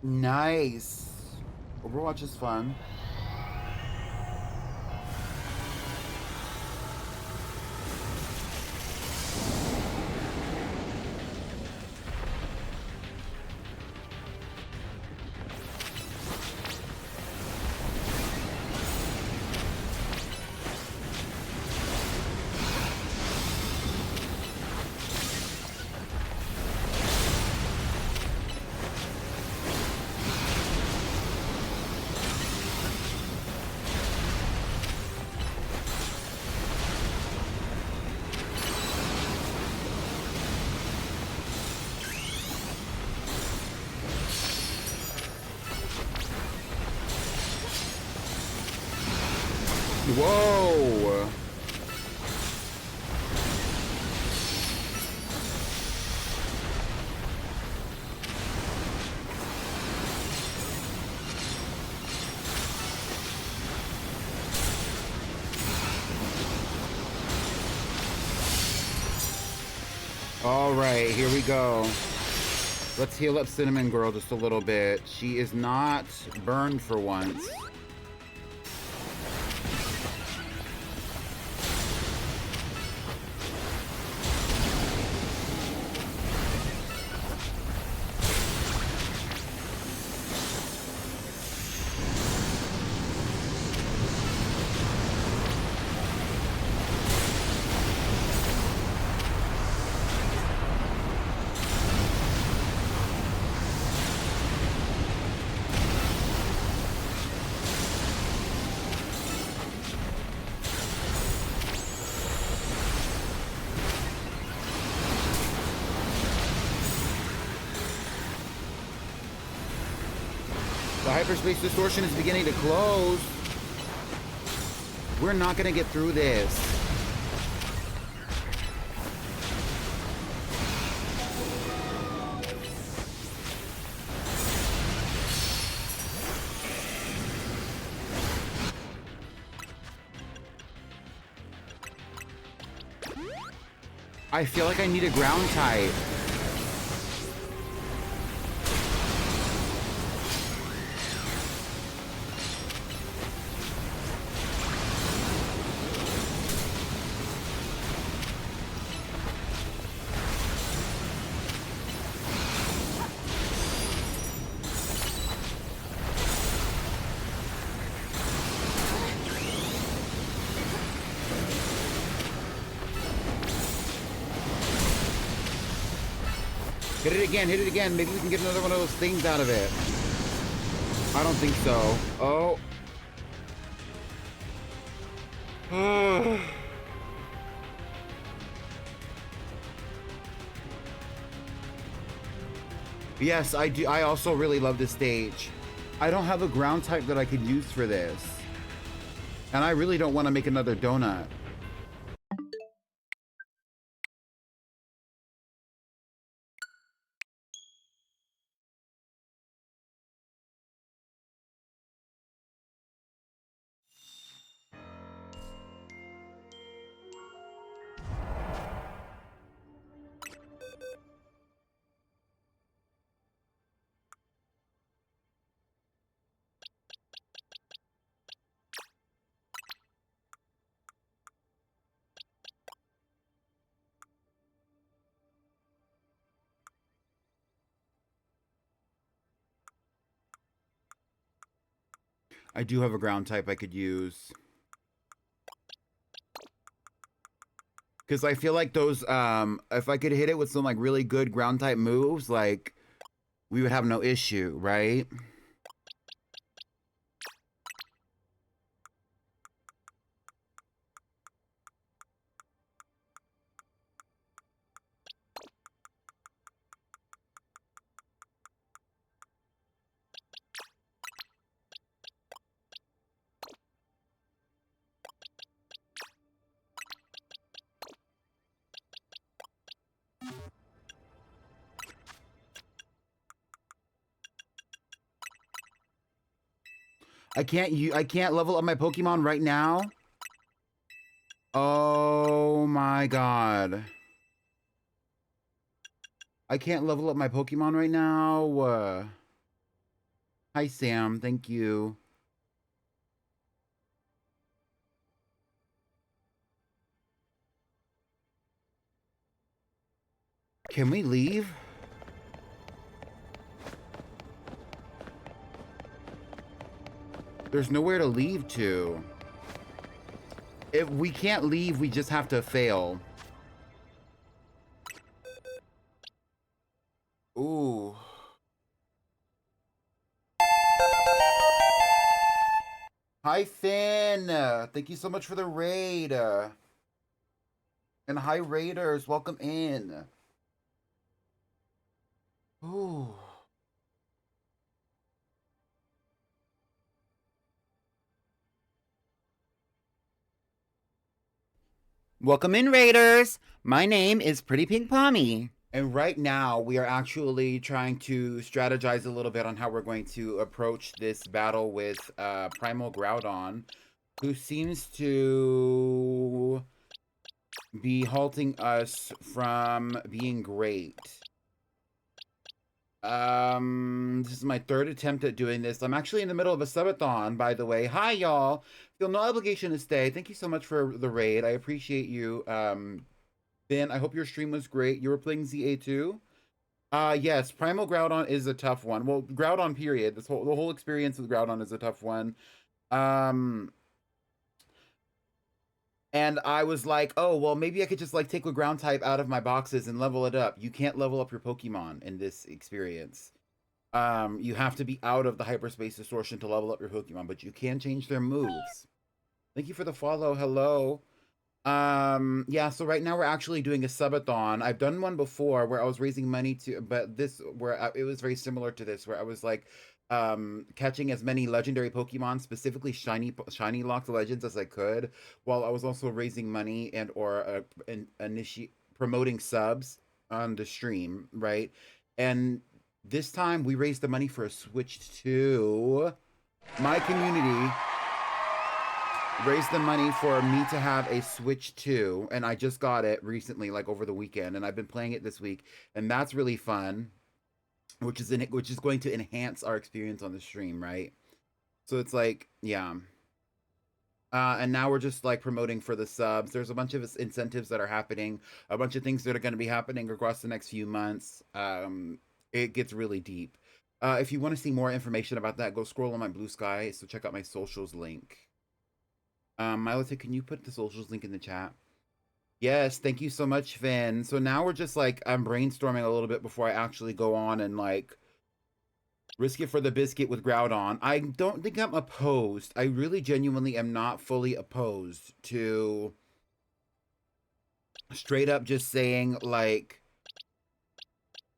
Nice. Overwatch is fun. Whoa! All right, here we go. Let's heal up Cinnamon Girl just a little bit. She is not burned for once. The hyperspace distortion is beginning to close. We're not gonna get through this. I feel like I need a ground type. Hit it again, hit it again. Maybe we can get another one of those things out of it. I don't think so. Oh. Yes, I do. I also really love this stage. I don't have a ground type that I could use for this. And I really don't want to make another donut. I do have a ground type I could use. Because I feel like those, if I could hit it with some, like, really good ground type moves, like, we would have no issue, right? I can't level up my Pokemon right now. Oh my god. I can't level up my Pokemon right now. Hi Sam, thank you. Can we leave? There's nowhere to leave to. If we can't leave, we just have to fail. Ooh. Hi Finn. Thank you so much for the raid. And hi Raiders, welcome in. Ooh. Welcome in, Raiders! My name is Pretty Pink Pommy. And right now, we are actually trying to strategize a little bit on how we're going to approach this battle with Primal Groudon, who seems to be halting us from being great. This is my third attempt at doing this. I'm actually in the middle of a subathon, by the way. Hi, y'all. Feel no obligation to stay. Thank you so much for the raid. I appreciate you. Ben, I hope your stream was great. You were playing ZA2? Yes, Primal Groudon is a tough one. Well, Groudon, period. The whole experience with Groudon is a tough one. And I was like, oh, well, maybe I could just, like, take a ground type out of my boxes and level it up. You can't level up your Pokemon in this experience. You have to be out of the Hyperspace Distortion to level up your Pokemon, but you can change their moves. Thank you for the follow. Hello. Yeah, so right now we're actually doing a subathon. I've done one before where I was raising money to, but this, it was very similar to this, where I was like, catching as many legendary Pokemon, specifically shiny locked legends as I could, while I was also raising money and or promoting subs on the stream, right? And this time we raised the money for a switch to my community. raise the money for me to have a Switch 2, and I just got it recently, like over the weekend, and I've been playing it this week, and that's really fun, which is going to enhance our experience on the stream, right? So it's like, yeah. And now we're just like promoting for the subs. There's a bunch of incentives that are happening, a bunch of things that are going to be happening across the next few months. It gets really deep. If you want to see more information about that, go scroll on my Blue Sky. So check out my socials link. Milota, can you put the socials link in the chat? Yes, thank you so much, Finn. So now we're just like, I'm brainstorming a little bit before I actually go on and like risk it for the biscuit with Groudon. I don't think I'm opposed. I really genuinely am not fully opposed to straight up just saying like,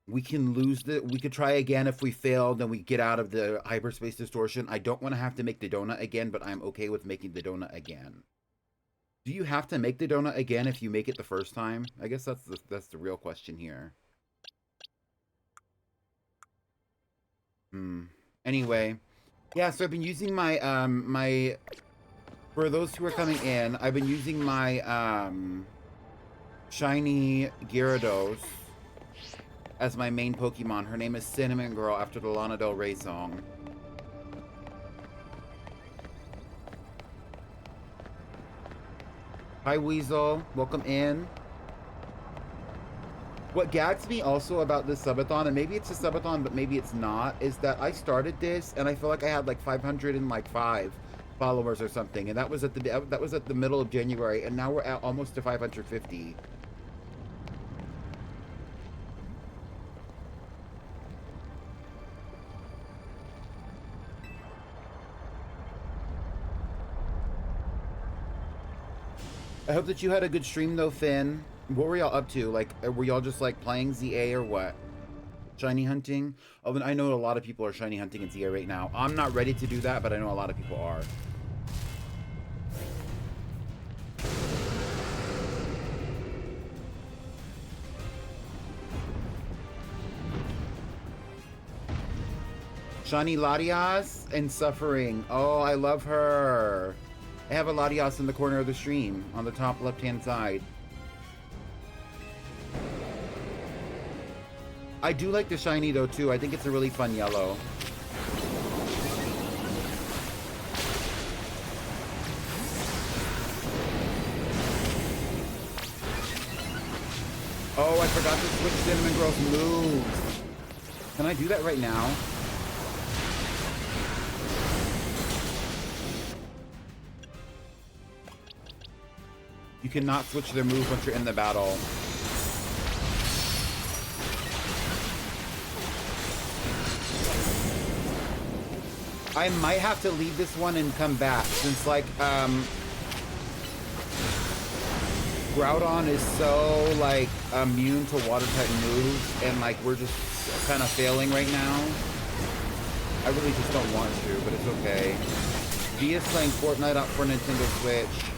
we could try again. If we fail, then we get out of the hyperspace distortion. I don't want to have to make the donut again, but I'm okay with making the donut again. Do you have to make the donut again if you make it the first time? I guess that's the real question here. Anyway, yeah, so I've been using my for those who are coming in, I've been using my shiny Gyarados as my main Pokemon. Her name is Cinnamon Girl, after the Lana Del Rey song. Hi, Weasel. Welcome in. What gags me also about this subathon, and maybe it's a subathon, but maybe it's not, is that I started this and I feel like I had like 505 followers or something, and that was at the middle of January, and now we're at almost to 550. I hope that you had a good stream though, Finn. What were y'all up to? Like, were y'all just like playing ZA or what? Shiny hunting? Oh, I know a lot of people are shiny hunting in ZA right now. I'm not ready to do that, but I know a lot of people are. Shiny Latias and Suffering. Oh, I love her. I have a Latias in the corner of the stream on the top left-hand side. I do like the shiny though too. I think it's a really fun yellow. Oh, I forgot to switch Cinnamon Girl's moves. Can I do that right now? You cannot switch their move once you're in the battle. I might have to leave this one and come back, since like Groudon is so like immune to water type moves, and like we're just kind of failing right now. I really just don't want to, but it's okay. V is playing Fortnite up for Nintendo Switch.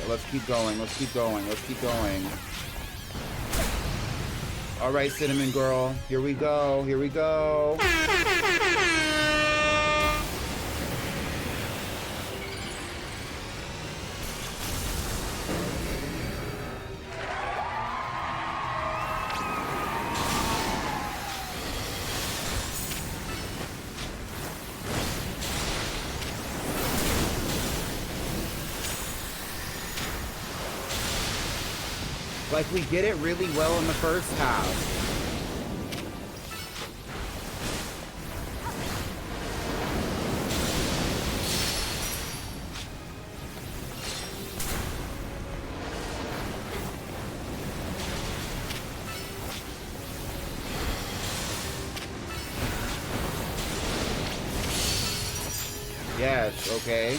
Let's keep going. Let's keep going. Let's keep going. All right, Cinnamon Girl. Here we go. Here we go. Like, we did it really well in the first half. Yes, okay.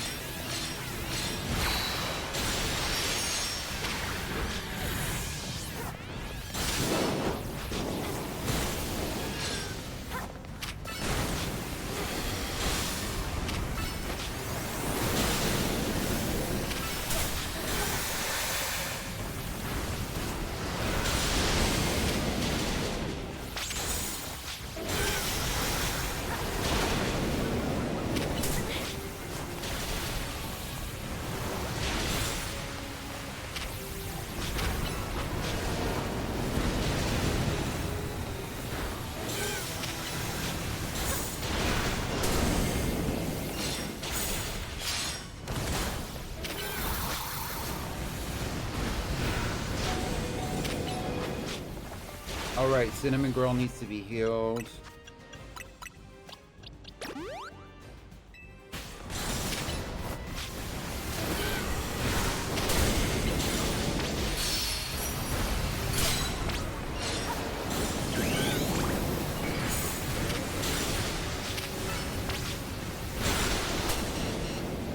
Alright, Cinnamon Girl needs to be healed.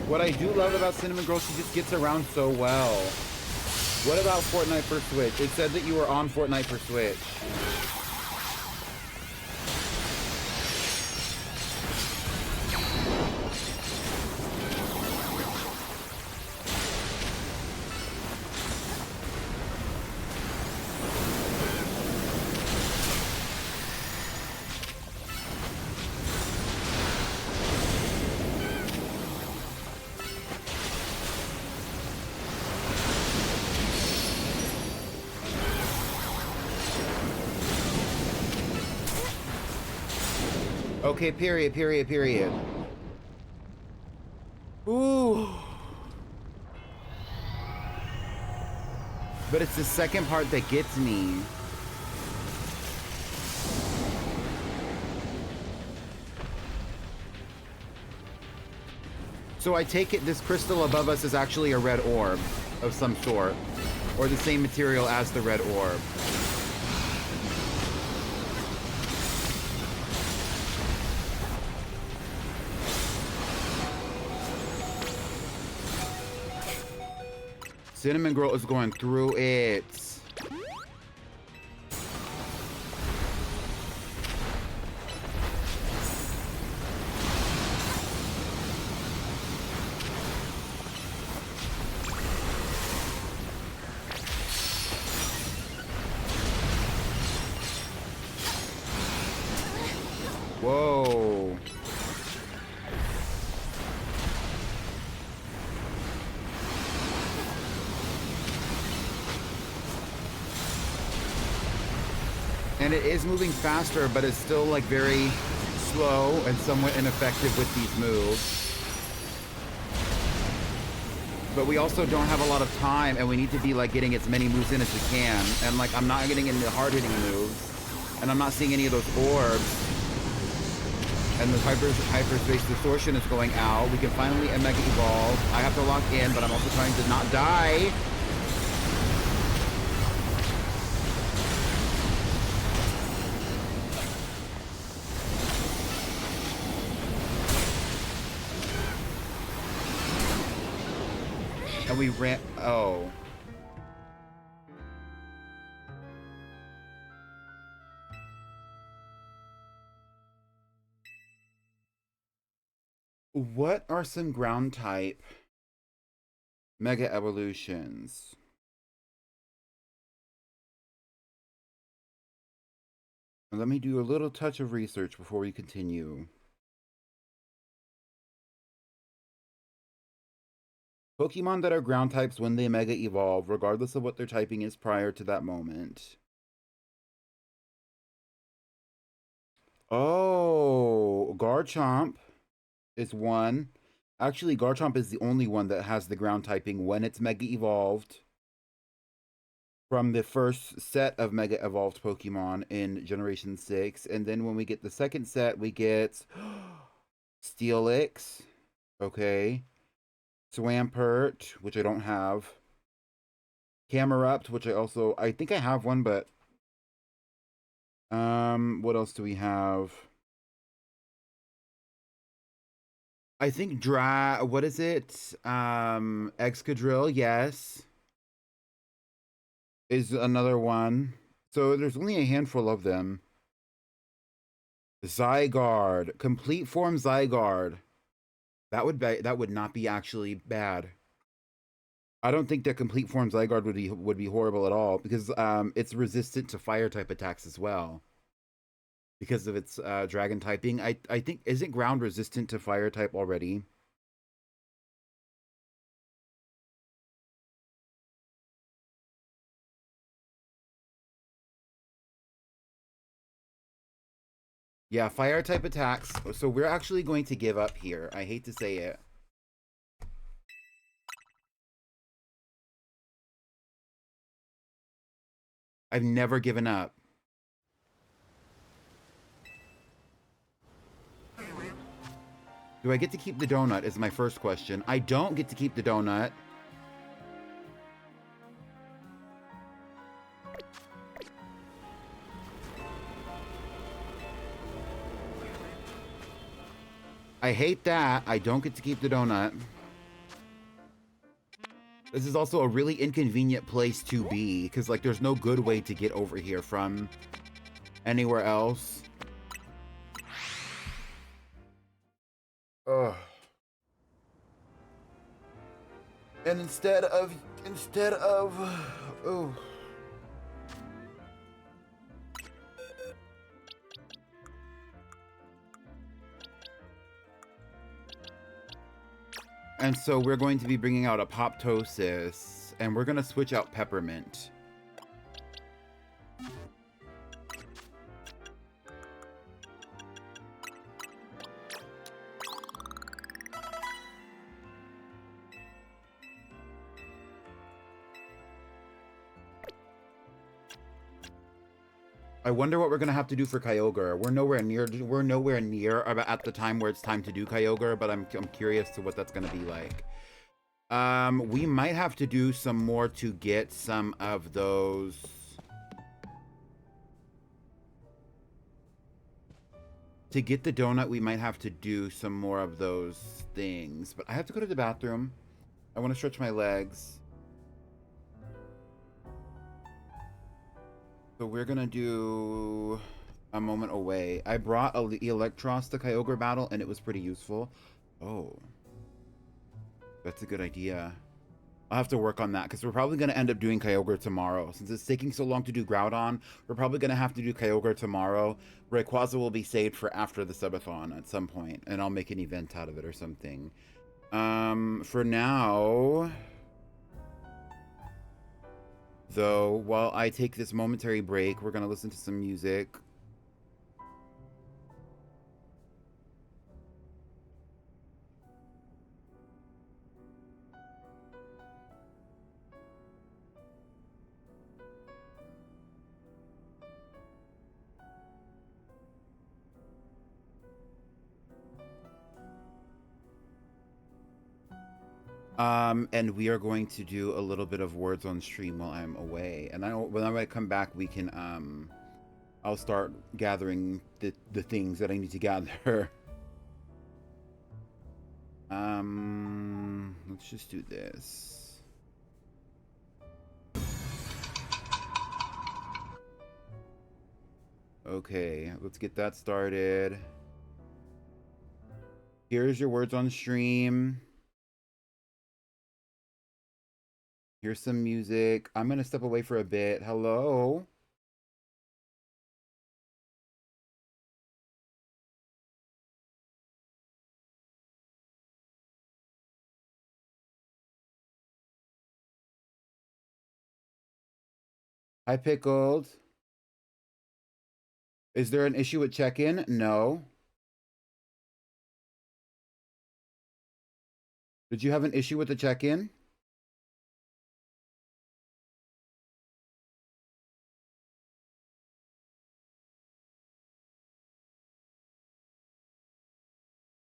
What I do love about Cinnamon Girl, she just gets around so well. What about Fortnite for Switch? It said that you were on Fortnite for Switch. Okay, period, period, period. Ooh. But it's the second part that gets me. So I take it this crystal above us is actually a red orb of some sort, or the same material as the red orb. Cinnamon Girl is going through it. Whoa. And it is moving faster, but it's still like very slow and somewhat ineffective with these moves. But we also don't have a lot of time, and we need to be like getting as many moves in as we can. And like I'm not getting into hard-hitting moves, and I'm not seeing any of those orbs. And the hyperspace distortion is going out. We can finally mega evolve. I have to lock in, but I'm also trying to not die. And we ran. Oh. What are some ground type mega evolutions? Let me do a little touch of research before we continue. Pokemon that are ground types when they mega evolve, regardless of what their typing is prior to that moment. Oh, Garchomp is one. Actually, Garchomp is the only one that has the ground typing when it's mega evolved from the first set of mega evolved Pokemon in Generation 6. And then when we get the second set, we get Steelix. Okay. Swampert, which I don't have. Camerupt, which I think I have one, but what else do we have? I think what is it? Excadrill, yes. Is another one. So there's only a handful of them. Zygarde, complete form Zygarde. That would not be actually bad. I don't think that complete form Zygarde would be horrible at all, because it's resistant to fire type attacks as well. Because of its dragon typing. I think, isn't ground resistant to fire type already? Yeah, fire type attacks. So we're actually going to give up here. I hate to say it. I've never given up. Do I get to keep the donut is my first question. I don't get to keep the donut. I hate that. I don't get to keep the donut. This is also a really inconvenient place to be because, like, there's no good way to get over here from anywhere else. Ugh. And instead of, oh. And so we're going to be bringing out Apoptosis, and we're going to switch out Peppermint. I wonder what we're gonna have to do for Kyogre. We're nowhere near at the time where it's time to do Kyogre, but I'm curious to what that's gonna be like. We might have to do some more to get some of those. To get the donut, we might have to do some more of those things. But I have to go to the bathroom. I want to stretch my legs. So we're gonna do a moment away. I brought Electros to Kyogre battle, and it was pretty useful. Oh, that's a good idea. I'll have to work on that because we're probably going to end up doing Kyogre tomorrow. Since it's taking so long to do Groudon, we're probably going to have to do Kyogre tomorrow. Rayquaza will be saved for after the subathon at some point, and I'll make an event out of it or something. For now, though, while I take this momentary break, we're going to listen to some music. And we are going to do a little bit of words on stream while I'm away. And when I come back, we can, I'll start gathering the things that I need to gather. Let's just do this. Okay, let's get that started. Here's your words on stream. Here's some music. I'm gonna step away for a bit. Hello? Hi, Pickled. Is there an issue with check-in? No. Did you have an issue with the check-in?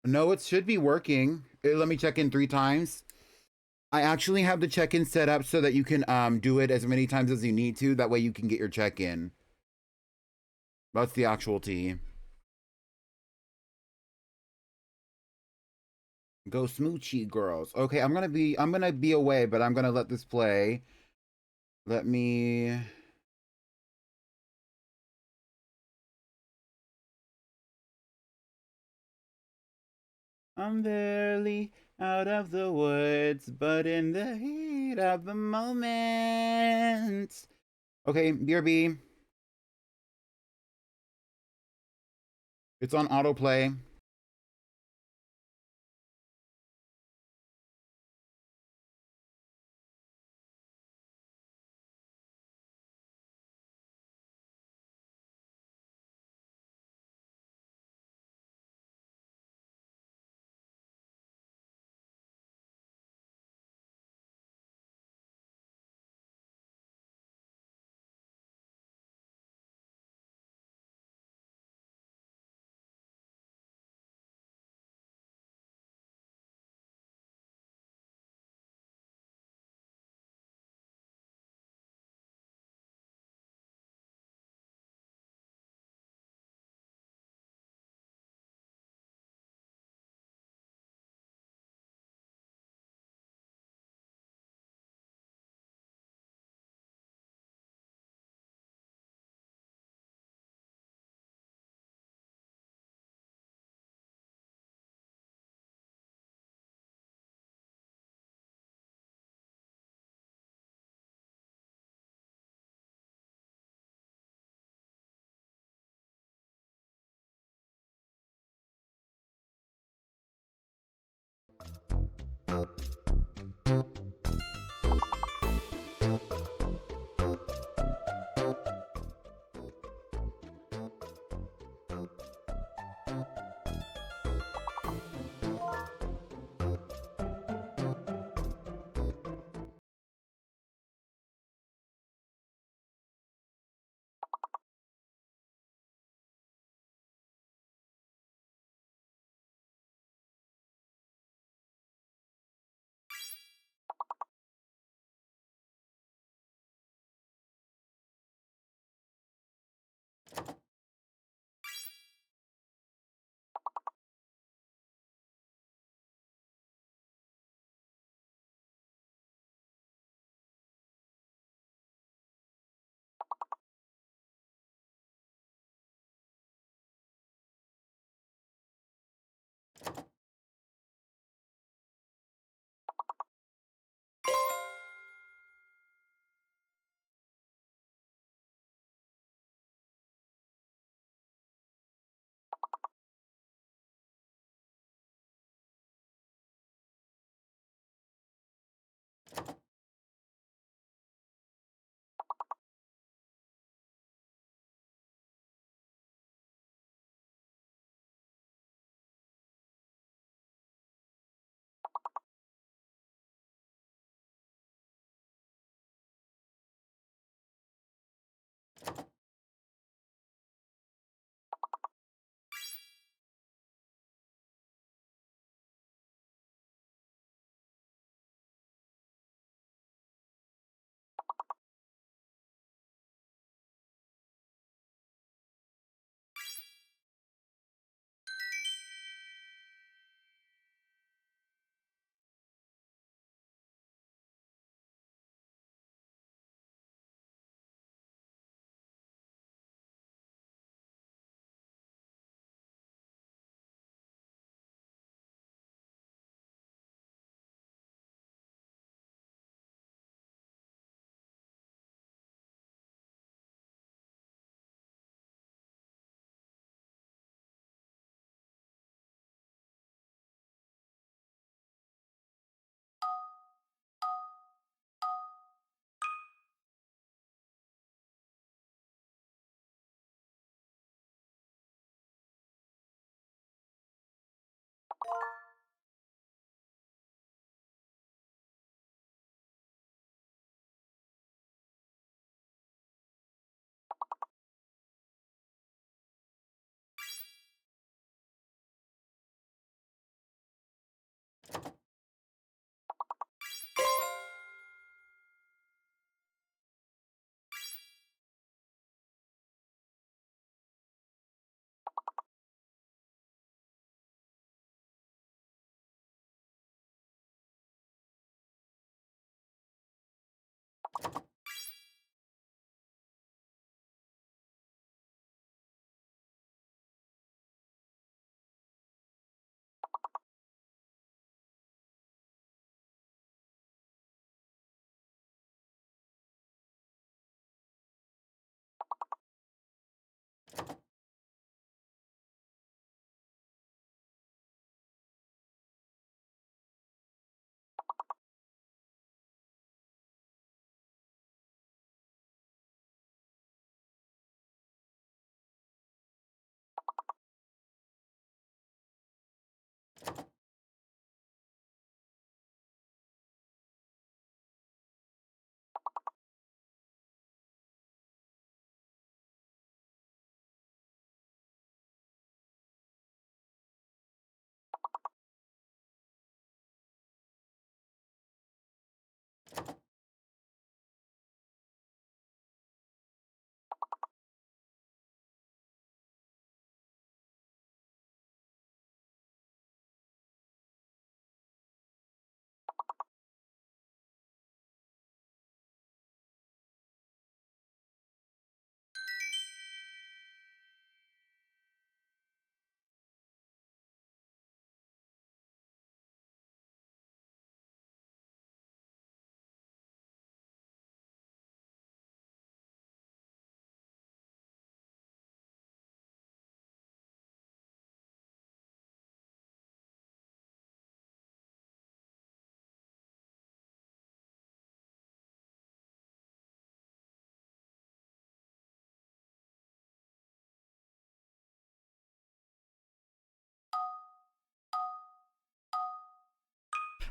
No, it should be working. Let me check in 3 times. I actually have the check-in set up so that you can do it as many times as you need to. That way you can get your check-in. That's the actual tea. Go smoochy, girls. Okay, I'm gonna be away, but I'm gonna let this play. Let me. I'm barely out of the woods, but in the heat of the moment. Okay, BRB. It's on autoplay.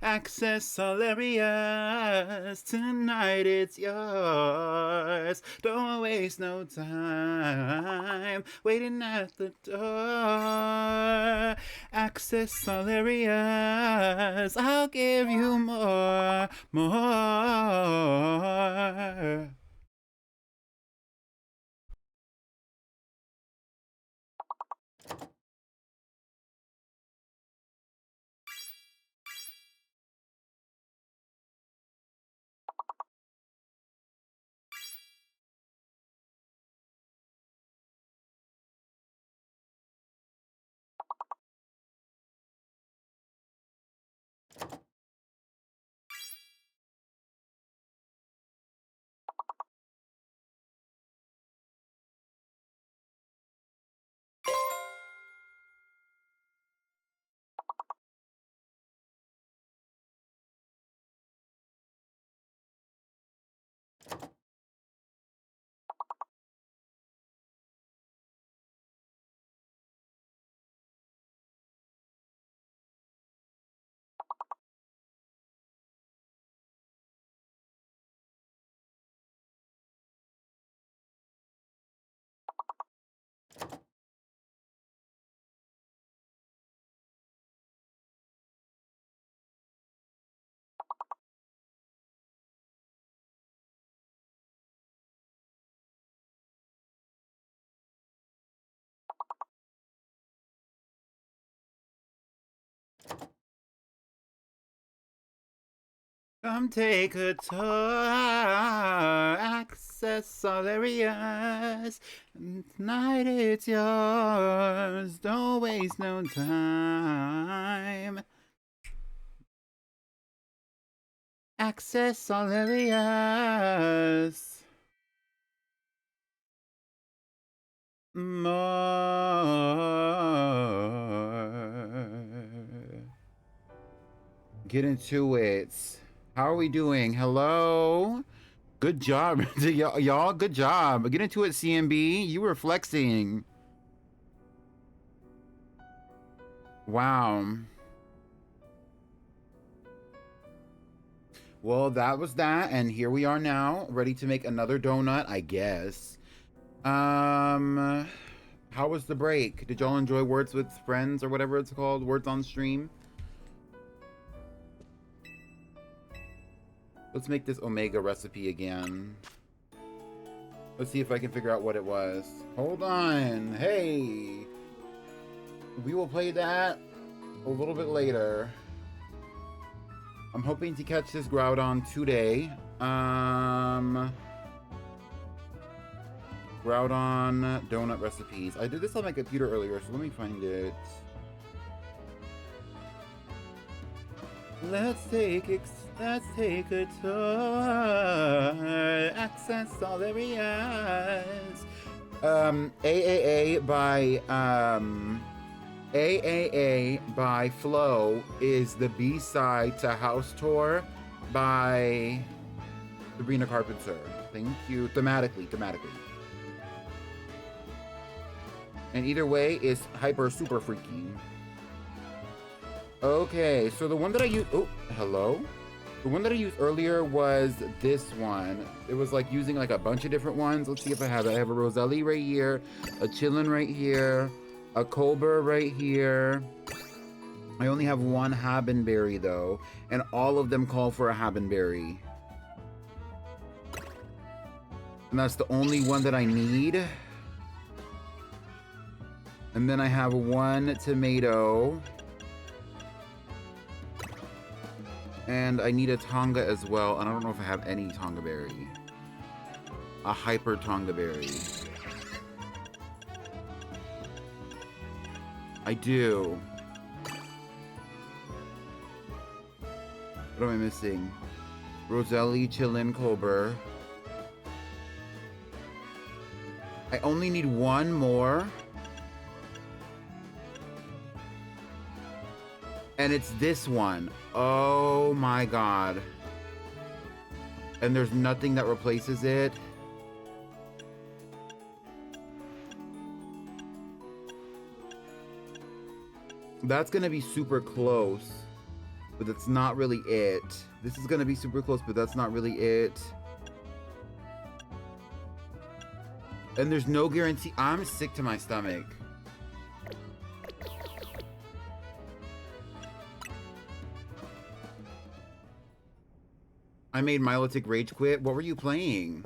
Access all areas. Tonight it's yours. Don't waste no time waiting at the door. Access all areas. I'll give you more. Come take a tour, access all areas. Tonight it's yours, don't waste no time. Access all areas. More. Get into it. How are we doing? Hello? Good job. Y'all, good job. Get into it, CMB. You were flexing. Wow. Well, that was that, and here we are now, ready to make another donut, I guess. How was the break? Did y'all enjoy Words with Friends or whatever it's called? Words on Stream? Let's make this Omega recipe again. Let's see if I can figure out what it was. Hold on. Hey. We will play that a little bit later. I'm hoping to catch this Groudon today. Groudon donut recipes. I did this on my computer earlier, so let me find it. Let's take a tour. Access all areas. AAA by Flo is the B-side to House Tour by Sabrina Carpenter. Thank you. Thematically. And either way is hyper super freaky. Okay, so the one that I used... Oh, hello? The one that I used earlier was this one. It was like using like a bunch of different ones. Let's see if I have it. I have a Roselli right here, a Chillin right here, a Colbur right here. I only have one Habenberry though, and all of them call for a Habenberry. And that's the only one that I need. And then I have one tomato. And I need a Tonga as well, and I don't know if I have any Tonga berry. A Hyper Tonga berry. I do. What am I missing? Roselli, Chillin, Colbur. I only need one more. And it's this one. Oh my god. And there's nothing that replaces it. That's gonna be super close. but that's not really it. This is gonna be super close, but that's not really it. And there's no guarantee. I'm sick to my stomach. I made Milotic rage quit. What were you playing?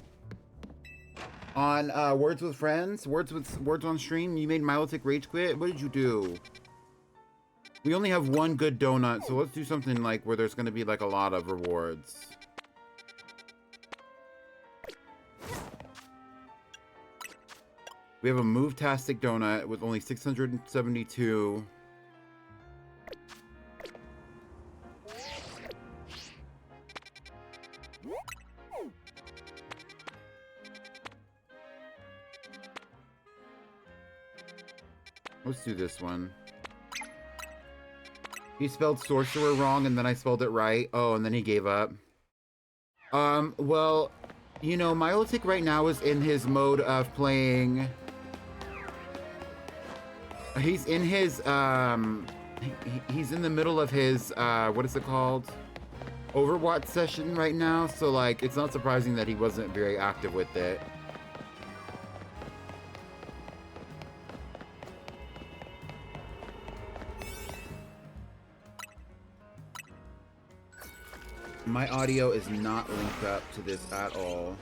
On Words with Friends? Words on stream? You made Milotic rage quit? What did you do? We only have one good donut, so let's do something like where there's gonna be like a lot of rewards. We have a Move-tastic donut with only 672. Let's do this one. He spelled sorcerer wrong and then I spelled it right. Oh, and then he gave up. Well, you know, Milotic right now is in his mode of playing... He's in his, he's in the middle of his, what is it called? Overwatch session right now, so, like, it's not surprising that he wasn't very active with it. My audio is not linked up to this at all.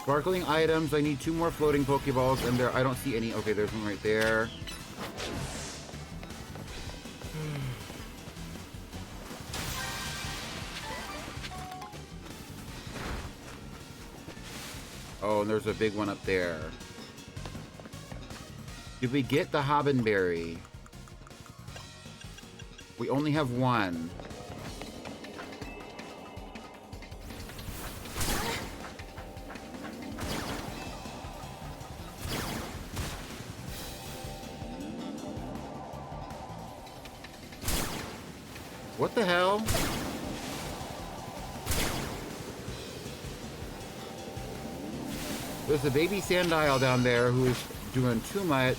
Sparkling items. I need 2 more floating Pokeballs, and there I don't see any. Okay, there's one right there. Oh, and there's a big one up there. Did we get the Hobbenberry? We only have one. What the hell? There's a baby Sandile down there who is doing too much.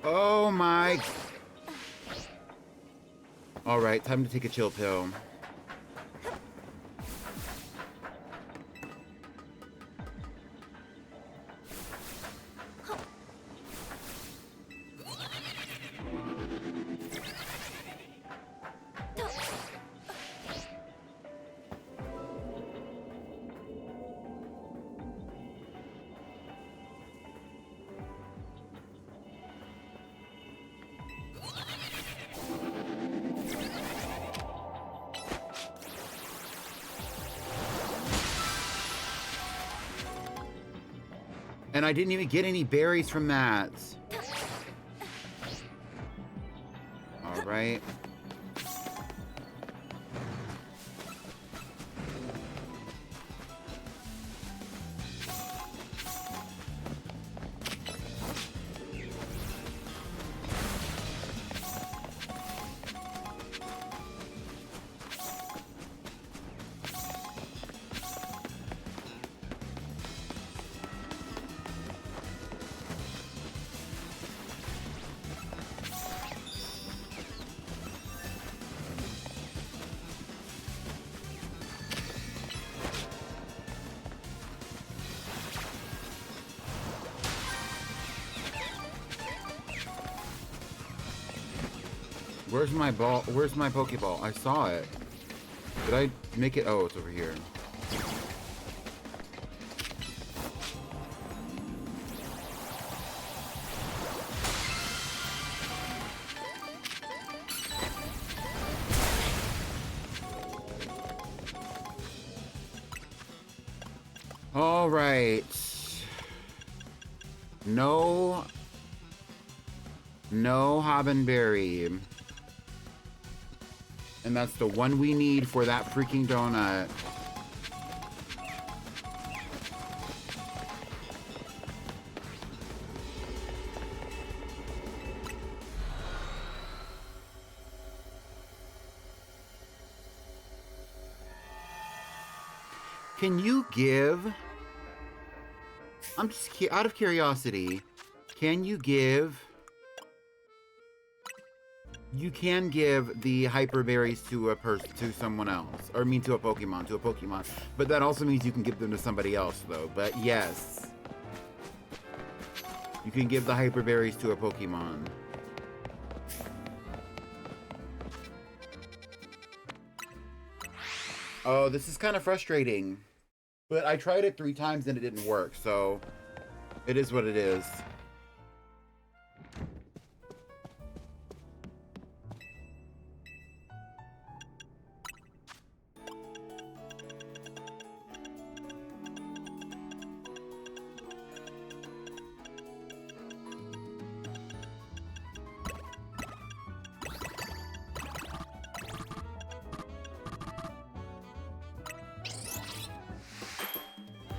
Oh my... Alright, time to take a chill pill. And I didn't even get any berries from that. All right. Where's my ball? Where's my Pokeball? I saw it. Did I make it? Oh, it's over here. All right. No Hobbenberry. And that's the one we need for that freaking donut. Can you give... I'm just out of curiosity. Can you give... You can give the hyper berries to a person, to someone else, or I mean to a Pokemon. But that also means you can give them to somebody else, though. But yes, you can give the hyper berries to a Pokemon. Oh, this is kind of frustrating, but I tried it 3 times and it didn't work. So it is what it is.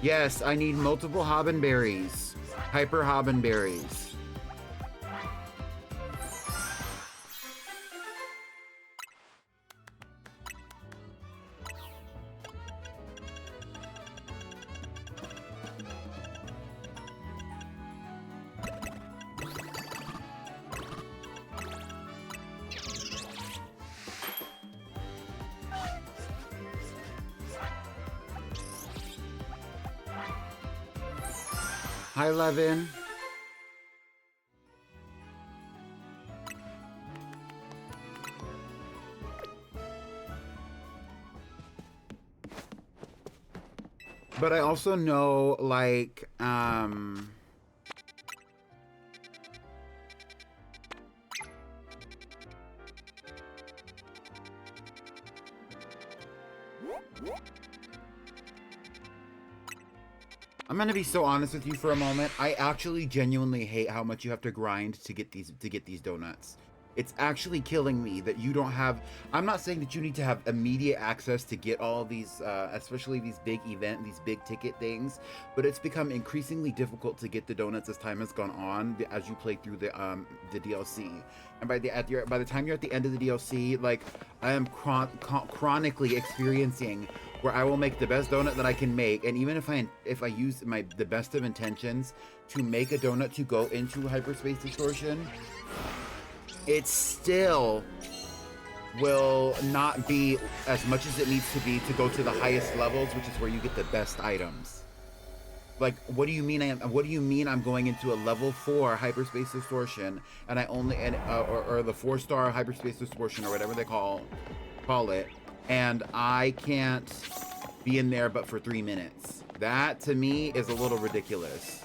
Yes, I need multiple Hobbenberries. Hyper Hobbenberries. Hi, Levin. But I also know, like, I'm gonna be so honest with you for a moment. I actually genuinely hate how much you have to grind to get these donuts. It's actually killing me that you don't have... I'm not saying that you need to have immediate access to get all of these, especially these big big ticket things, but it's become increasingly difficult to get the donuts as time has gone on, as you play through the DLC. And by the time you're at the end of the DLC, like, I am chronically experiencing where I will make the best donut that I can make, and even if I use the best of intentions to make a donut to go into Hyperspace Distortion, it still will not be as much as it needs to be to go to the highest levels, which is where you get the best items. Like, what do you mean? What do you mean? I'm going into a level 4 Hyperspace Distortion, and I only or the 4-star Hyperspace Distortion or whatever they call it, and I can't be in there but for 3 minutes. That to me is a little ridiculous.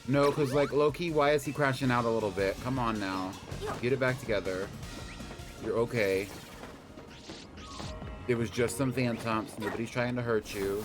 No, because, like, low-key, why is he crashing out a little bit? Come on now. Get it back together. You're okay. It was just some phantoms. Nobody's trying to hurt you.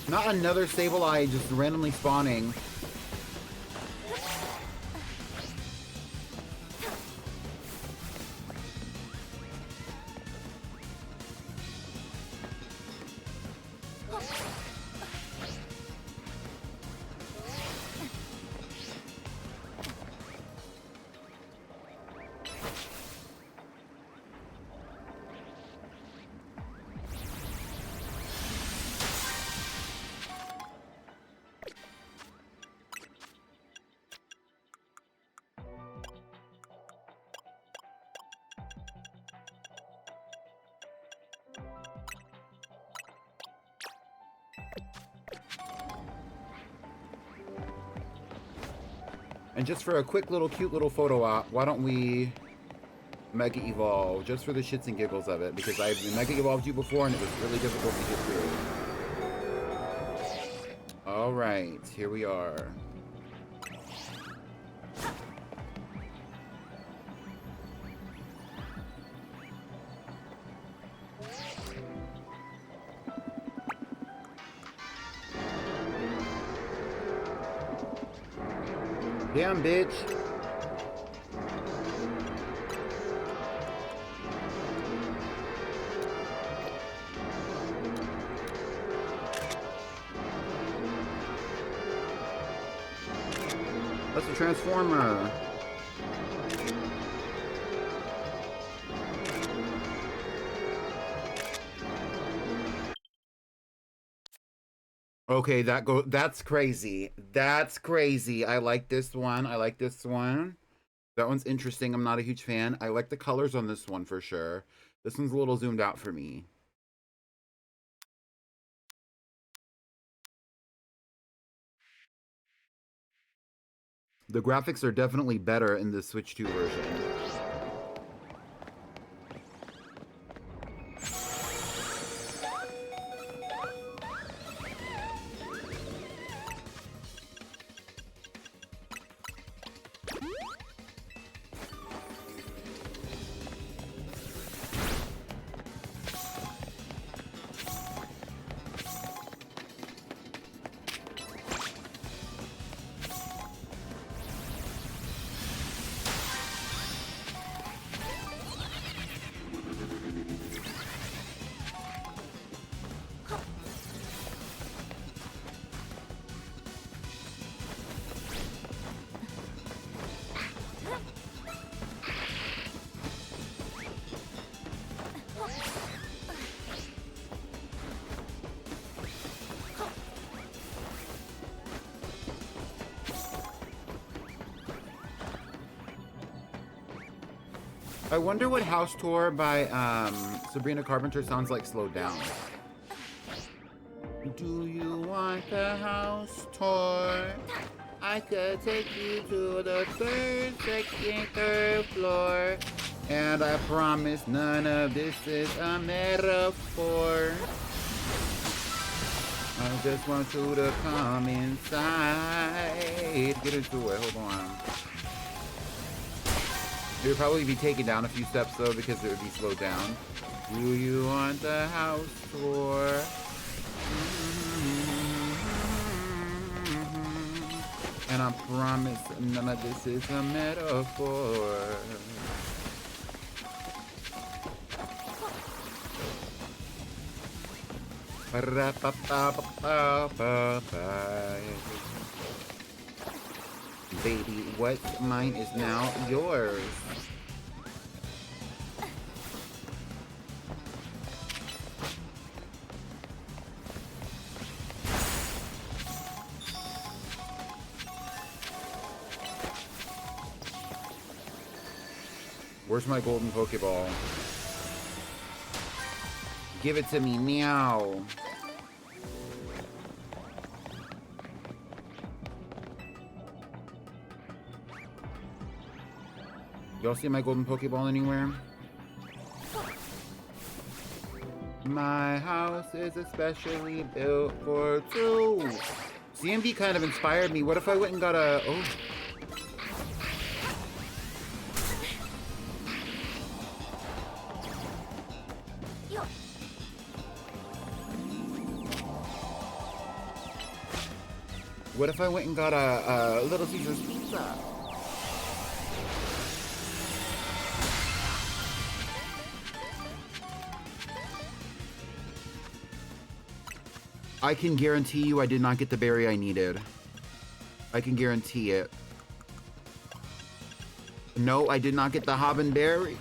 Not another Sableye just randomly spawning. And just for a quick little cute little photo op, why don't we Mega Evolve just for the shits and giggles of it, because I've Mega Evolved you before and it was really difficult to get through. Alright, here we are. Damn, bitch. That's a transformer. Okay, that's crazy. That's crazy. I like this one. I like this one. That one's interesting. I'm not a huge fan. I like the colors on this one for sure. This one's a little zoomed out for me. The graphics are definitely better in the Switch 2 version. I wonder what House Tour by Sabrina Carpenter sounds like slowed down. Do you want the house tour? I could take you to the third floor. And I promise none of this is a metaphor. I just want you to come inside. Get into it, hold on. It would probably be taken down a few steps though because it would be slowed down. Do you want the house tour? And I promise none of this is a metaphor. Baby, what's mine is now yours. Where's my golden Pokeball? Give it to me now. Y'all see my golden Pokeball anywhere? My house is especially built for two. CMB kind of inspired me. What if I went and got a... Oh. What if I went and got a Little Caesar's pizza? I can guarantee you I did not get the berry I needed. I can guarantee it. No, I did not get the Hobbin berry.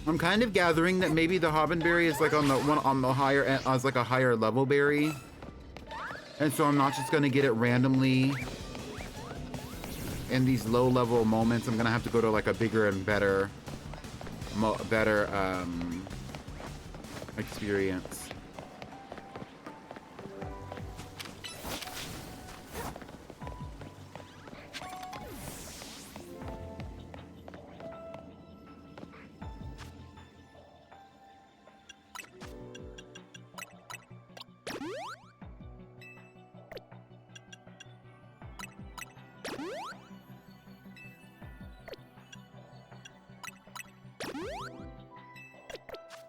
I'm kind of gathering that maybe the Hobbin berry is like on the higher end, as like a higher level berry, and so I'm not just gonna get it randomly in these low level moments. I'm gonna have to go to like a bigger and better experience.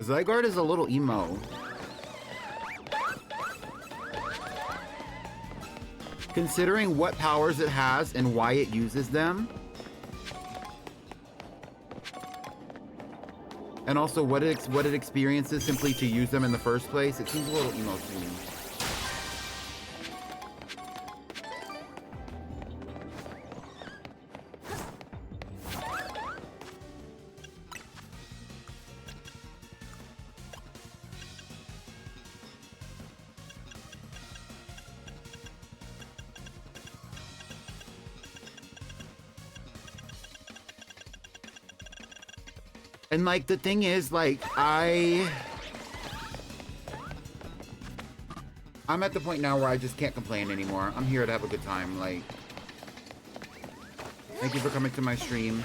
Zygarde is a little emo. Considering what powers it has and why it uses them. And also what it experiences simply to use them in the first place, it seems a little emo to me. And like the thing is, like I'm at the point now where I just can't complain anymore. I'm here to have a good time. Like, thank you for coming to my stream.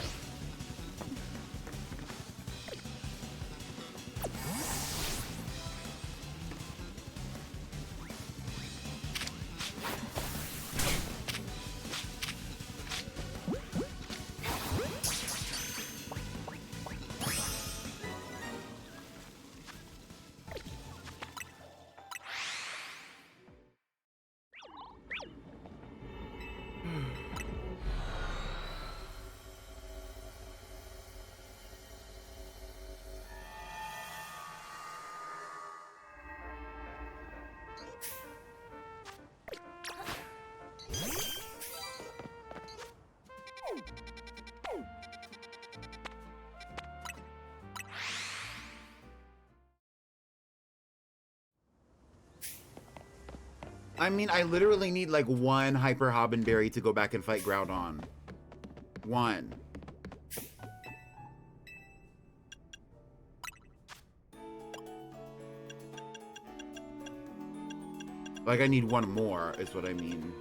I mean, I literally need like one Hyper Hobbin berry to go back and fight Groudon. One. Like, I need one more, is what I mean.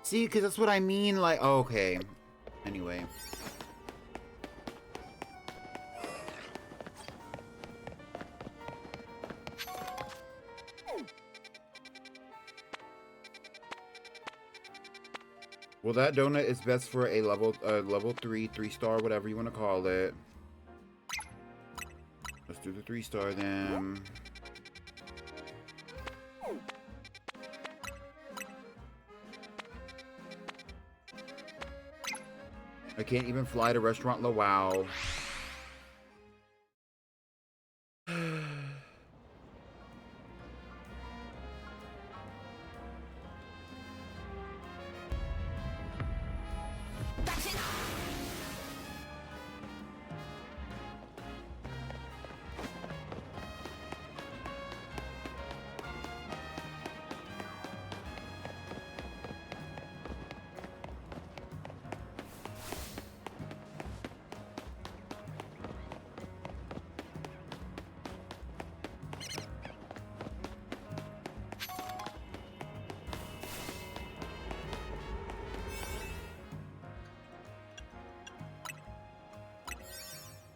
See, because that's what I mean, like, oh, okay. Anyway. Well, that donut is best for a level 3-star, whatever you want to call it. Let's do the 3-star then. I can't even fly to restaurant Wow.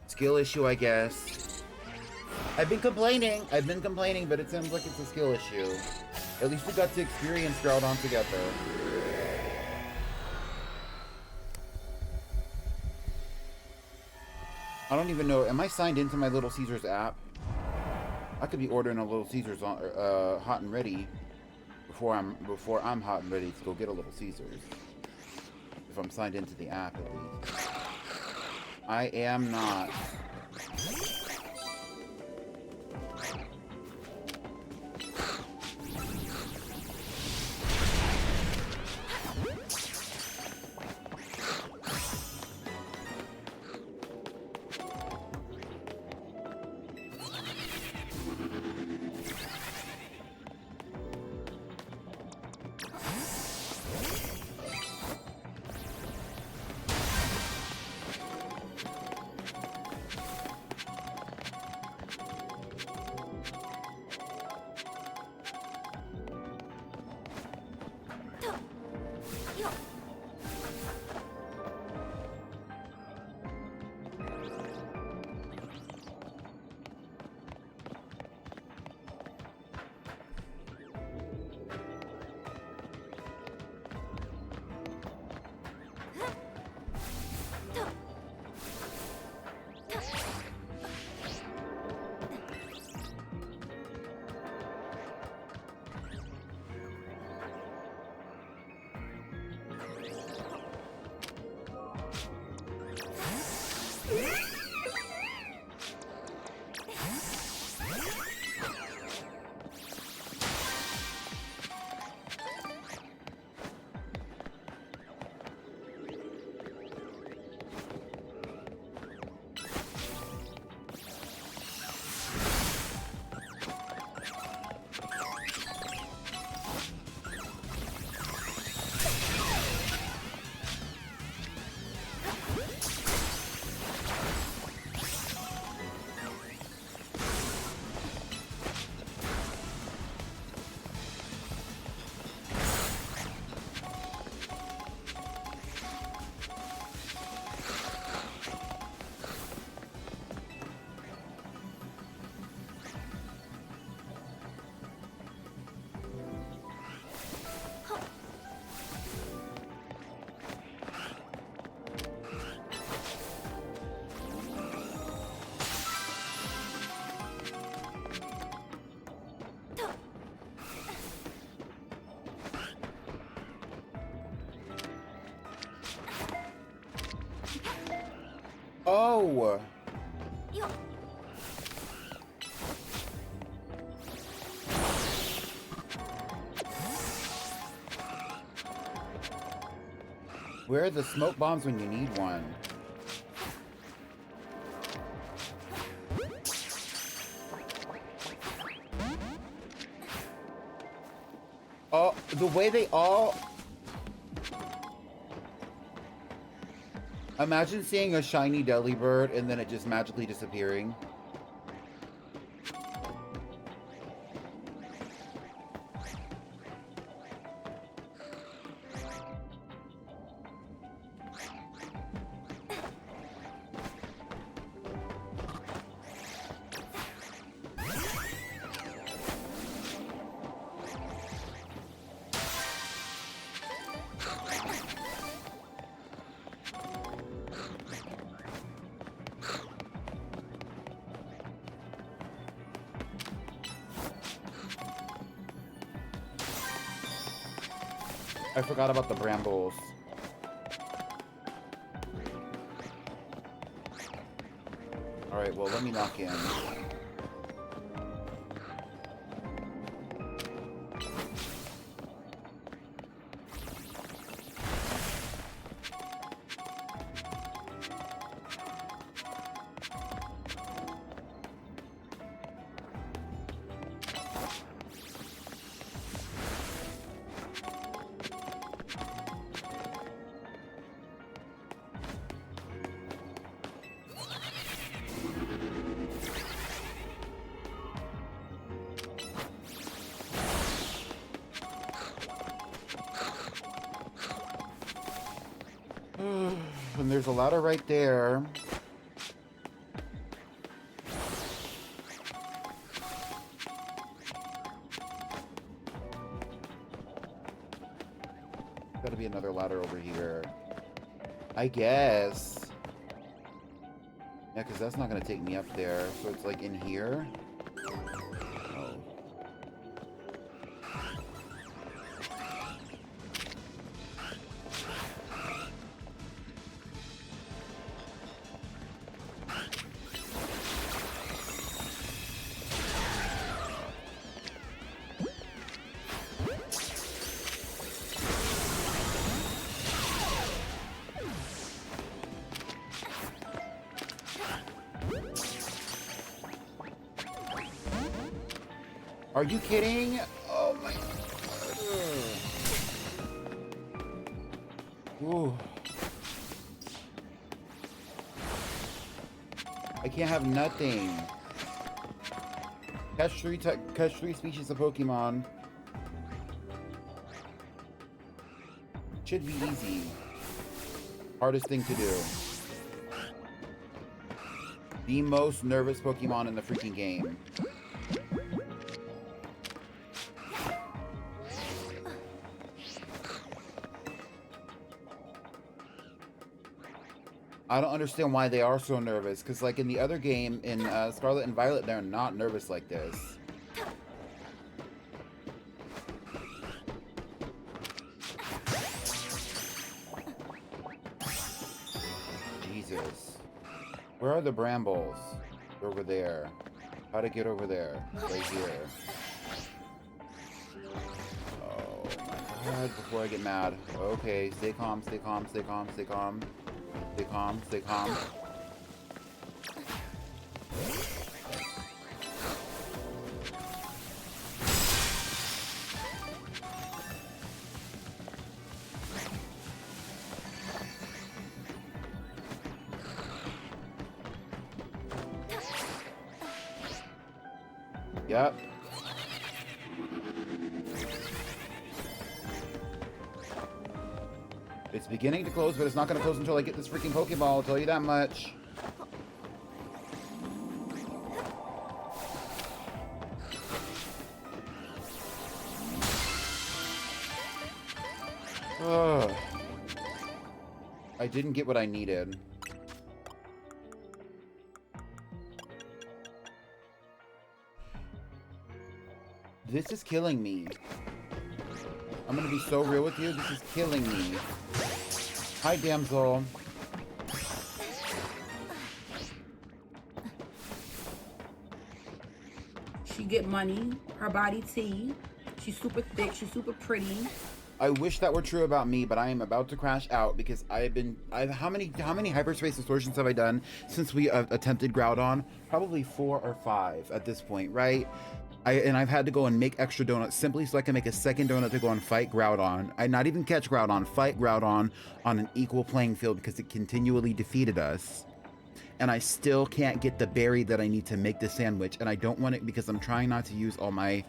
Skill issue, I guess. I've been complaining, but it seems like it's a skill issue. At least we got to experience Groudon together. I don't even know, am I signed into my Little Caesars app? I could be ordering a Little Caesars on, hot and ready before I'm hot and ready to go get a Little Caesars. If I'm signed into the app, at least. I am not. Oh! Where are the smoke bombs when you need one? Oh, the way they all... Imagine seeing a shiny Delibird and then it just magically disappearing. I forgot about the brambles. Alright, well, let me knock in. And there's a ladder right there. Gotta be another ladder over here. I guess. Yeah, because that's not gonna take me up there. So it's like in here. Oh. Are you kidding? Oh my god. Ooh. I can't have nothing. Catch three species of Pokemon. Should be easy. Hardest thing to do. The most nervous Pokemon in the freaking game. I don't understand why they are so nervous, because like in the other game, in Scarlet and Violet, they're not nervous like this. Jesus. Where are the brambles? They're over there. How to get over there? Right here. Oh my god, before I get mad. Okay, stay calm, stay calm, stay calm, stay calm. Stay calm, stay calm. Yep. It's beginning to close, but it's not going to close until I get this freaking Pokeball, I'll tell you that much. Ugh. I didn't get what I needed. This is killing me. I'm gonna be so real with you, this is killing me. Hi, damsel. She get money, her body tea. She's super thick, she's super pretty. I wish that were true about me, but I am about to crash out because how many hyperspace distortions have I done since we attempted Groudon? Probably 4 or 5 at this point, right? I've had to go and make extra donuts simply so I can make a second donut to go and fight Groudon. I not even catch Groudon, fight Groudon on an equal playing field because it continually defeated us. And I still can't get the berry that I need to make the sandwich, and I don't want it because I'm trying not to use all my...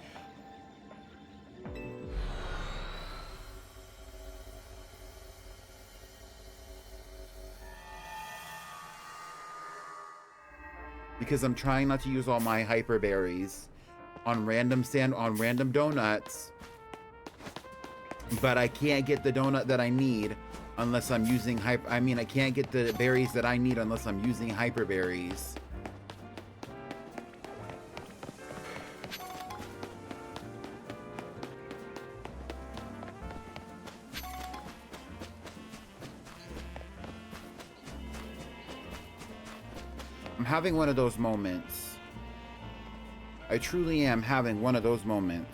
Because I'm trying not to use all my hyper berries on random donuts, but I can't get the donut that I need unless I'm using I can't get the berries that I need unless I'm using hyper berries. I'm having one of those moments. I truly am having one of those moments.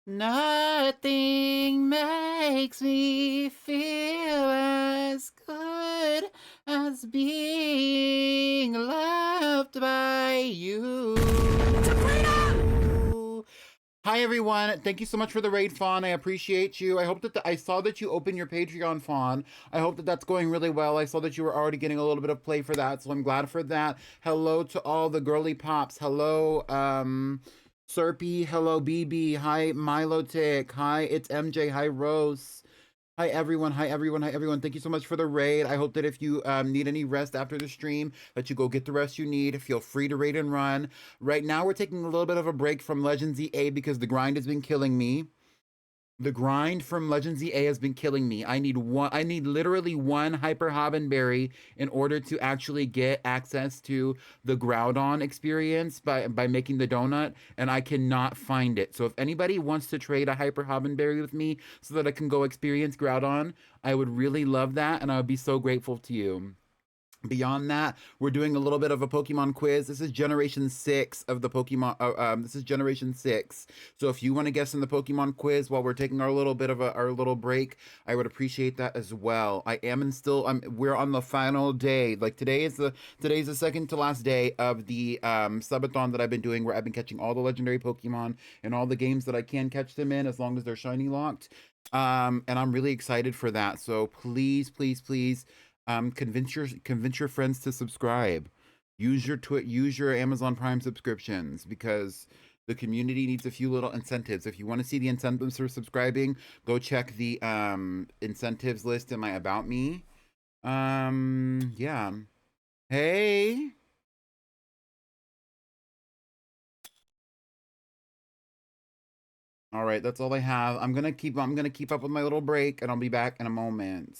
Nothing makes me feel as good as being loved by you. Hi everyone, thank you so much for the raid, Fawn. I appreciate you. I hope that I saw that you opened your Patreon, Fawn. I hope that that's going really well. I saw that you were already getting a little bit of play for that, so I'm glad for that. Hello to all the girly pops. Hello, Serpy. Hello, BB. Hi, Milotic. Hi, it's MJ. Hi, Rose. Hi everyone, hi everyone, hi everyone. Thank you so much for the raid. I hope that if you need any rest after the stream, that you go get the rest you need. Feel free to raid and run. Right now, we're taking a little bit of a break from Legends EA because the grind has been killing me. The grind from Legends EA has been killing me. I need literally one Hyper Hobbenberry in order to actually get access to the Groudon experience by making the donut, and I cannot find it. So if anybody wants to trade a Hyper Hobbenberry with me so that I can go experience Groudon, I would really love that, and I would be so grateful to you. Beyond that, we're doing a little bit of a Pokemon quiz. This is Generation 6 of the Pokemon. This is Generation 6. So if you want to guess in the Pokemon quiz while we're taking our little bit of our little break, I would appreciate that as well. I am in still. We're on the final day. Like today's the second to last day of the subathon that I've been doing, where I've been catching all the legendary Pokemon in all the games that I can catch them in, as long as they're shiny locked. And I'm really excited for that. So please, please, please convince your friends to subscribe. Use your Amazon Prime subscriptions, because the community needs a few little incentives. If you want to see the incentives for subscribing, go check the incentives list in my About Me. Yeah. Hey. All right, that's all I have. I'm gonna keep up with my little break, and I'll be back in a moment.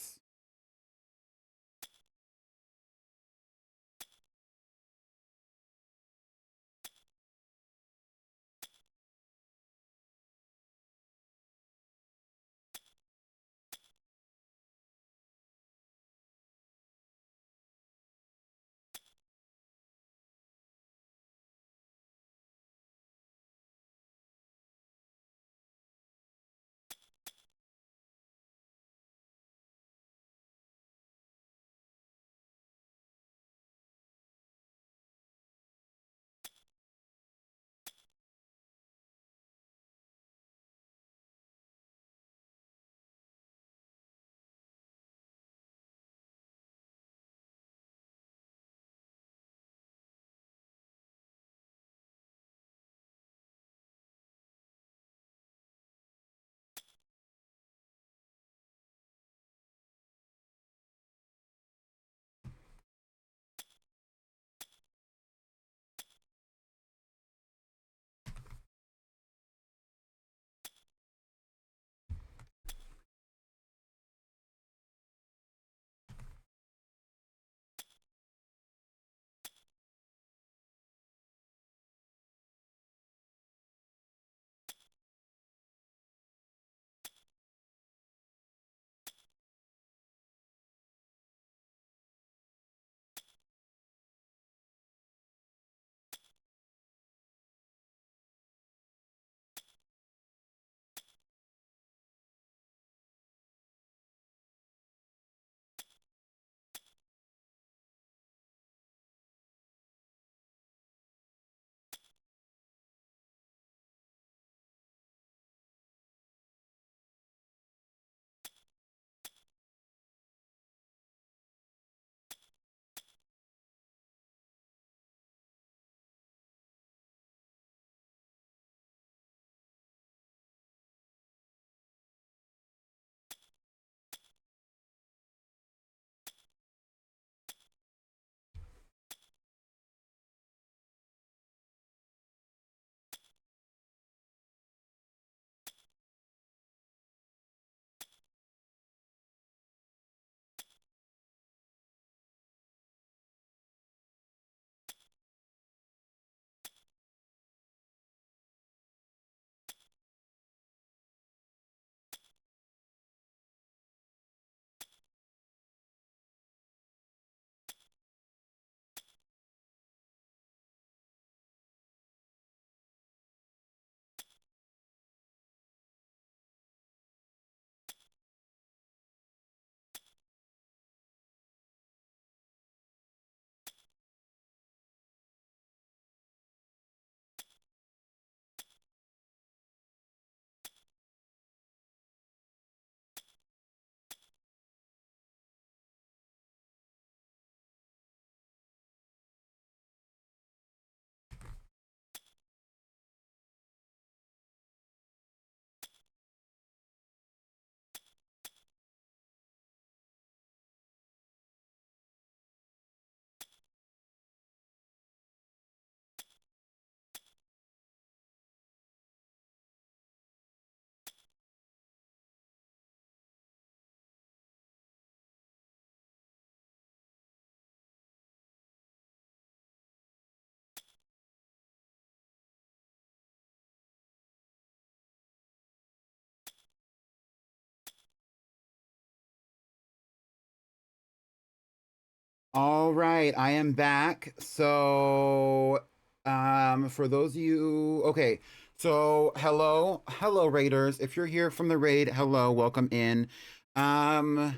All right, I am back. So, for those of you, okay. So, hello, raiders. If you're here from the raid, hello, welcome in. Um,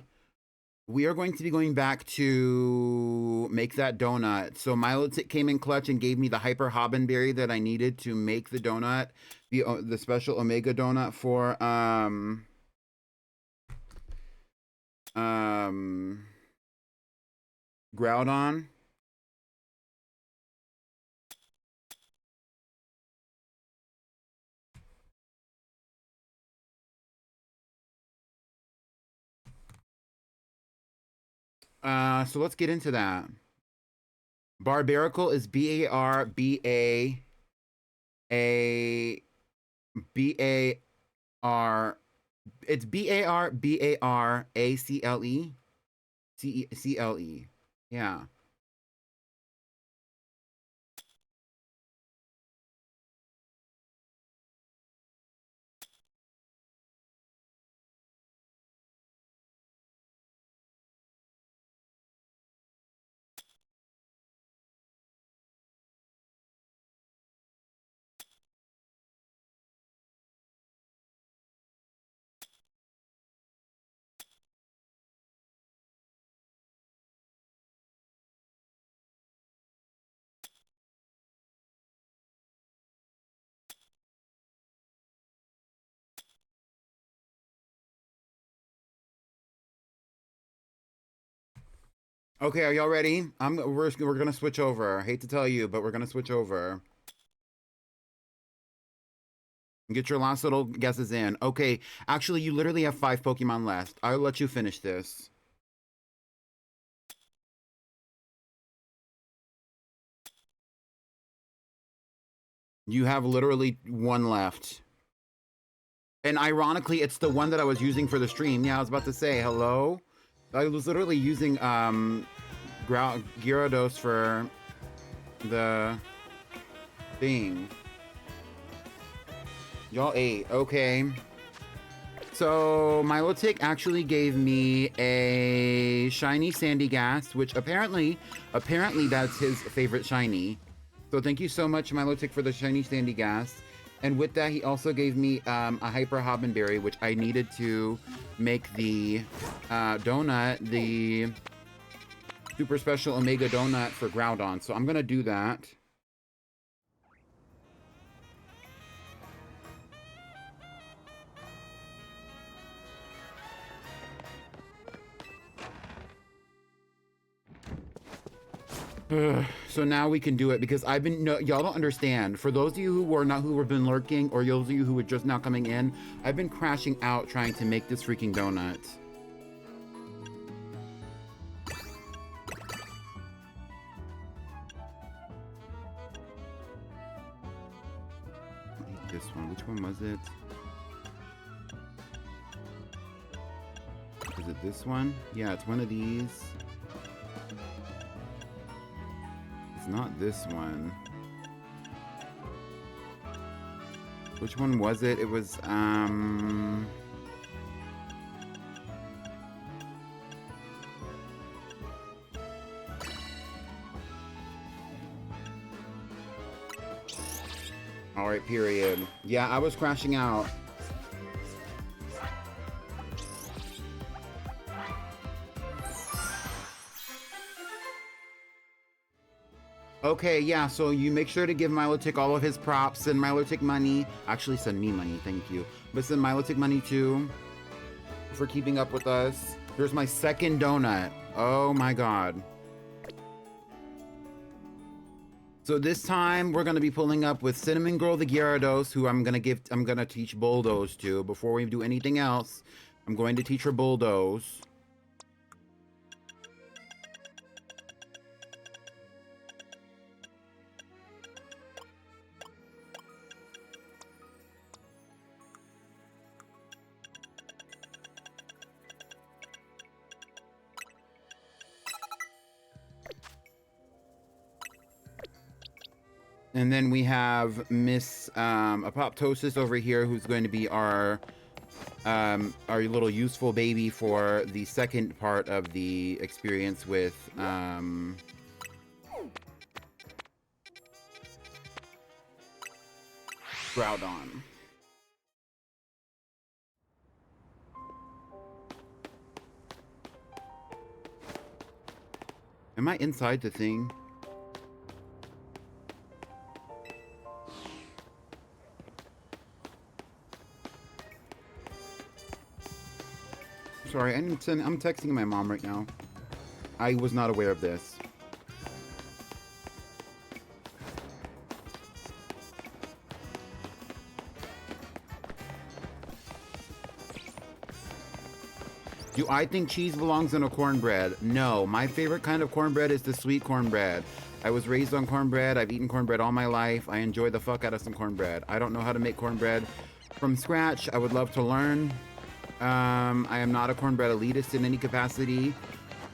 we are going to be going back to make that donut. So Milo came in clutch and gave me the hyper hobbenberry that I needed to make the donut, the special omega donut for um Groudon. So let's get into that. Barbarical is B-A-R-B-A-A-B-A-R. It's B-A-R-B-A-R-A-C-L-E. C-E-C-L-E. Yeah. Okay, are y'all ready? We're gonna switch over. I hate to tell you, but we're gonna switch over. Get your last little guesses in. Okay, actually, you literally have 5 Pokemon left. I'll let you finish this. You have literally 1 left. And ironically, it's the one that I was using for the stream. Yeah, I was about to say, hello? I was literally using Gyarados for the thing. Y'all ate. Okay. So Milotic actually gave me a shiny Sandy Gas, which apparently that's his favorite shiny. So thank you so much, Milotic, for the shiny Sandy Gas. And with that, he also gave me a Hyper Hobbenberry, which I needed to make the donut, the super special Omega donut for Groudon. So I'm gonna do that. So now we can do it because I've been y'all don't understand. For those of you who have been lurking, or those of you who are just now coming in, I've been crashing out trying to make this freaking donut. I'll eat this one. Which one was it? Is it this one? Yeah, it's one of these. It's not this one. Which one was it? It was, Alright, period. Yeah, I was crashing out. Okay, yeah, so you make sure to give Milotic all of his props, send Milotic money. Actually, send me money, thank you. But send Milotic money too for keeping up with us. Here's my second donut. Oh my god. So this time we're gonna be pulling up with Cinnamon Girl the Gyarados, who I'm gonna teach Bulldoze to. Before we do anything else, I'm going to teach her Bulldoze. And then we have Miss Apoptosis over here, who's going to be our our little useful baby for the second part of the experience with Groudon. Am I inside the thing? Sorry, I'm texting my mom right now. I was not aware of this. Do I think cheese belongs in a cornbread? No. My favorite kind of cornbread is the sweet cornbread. I was raised on cornbread. I've eaten cornbread all my life. I enjoy the fuck out of some cornbread. I don't know how to make cornbread from scratch. I would love to learn. I am not a cornbread elitist in any capacity,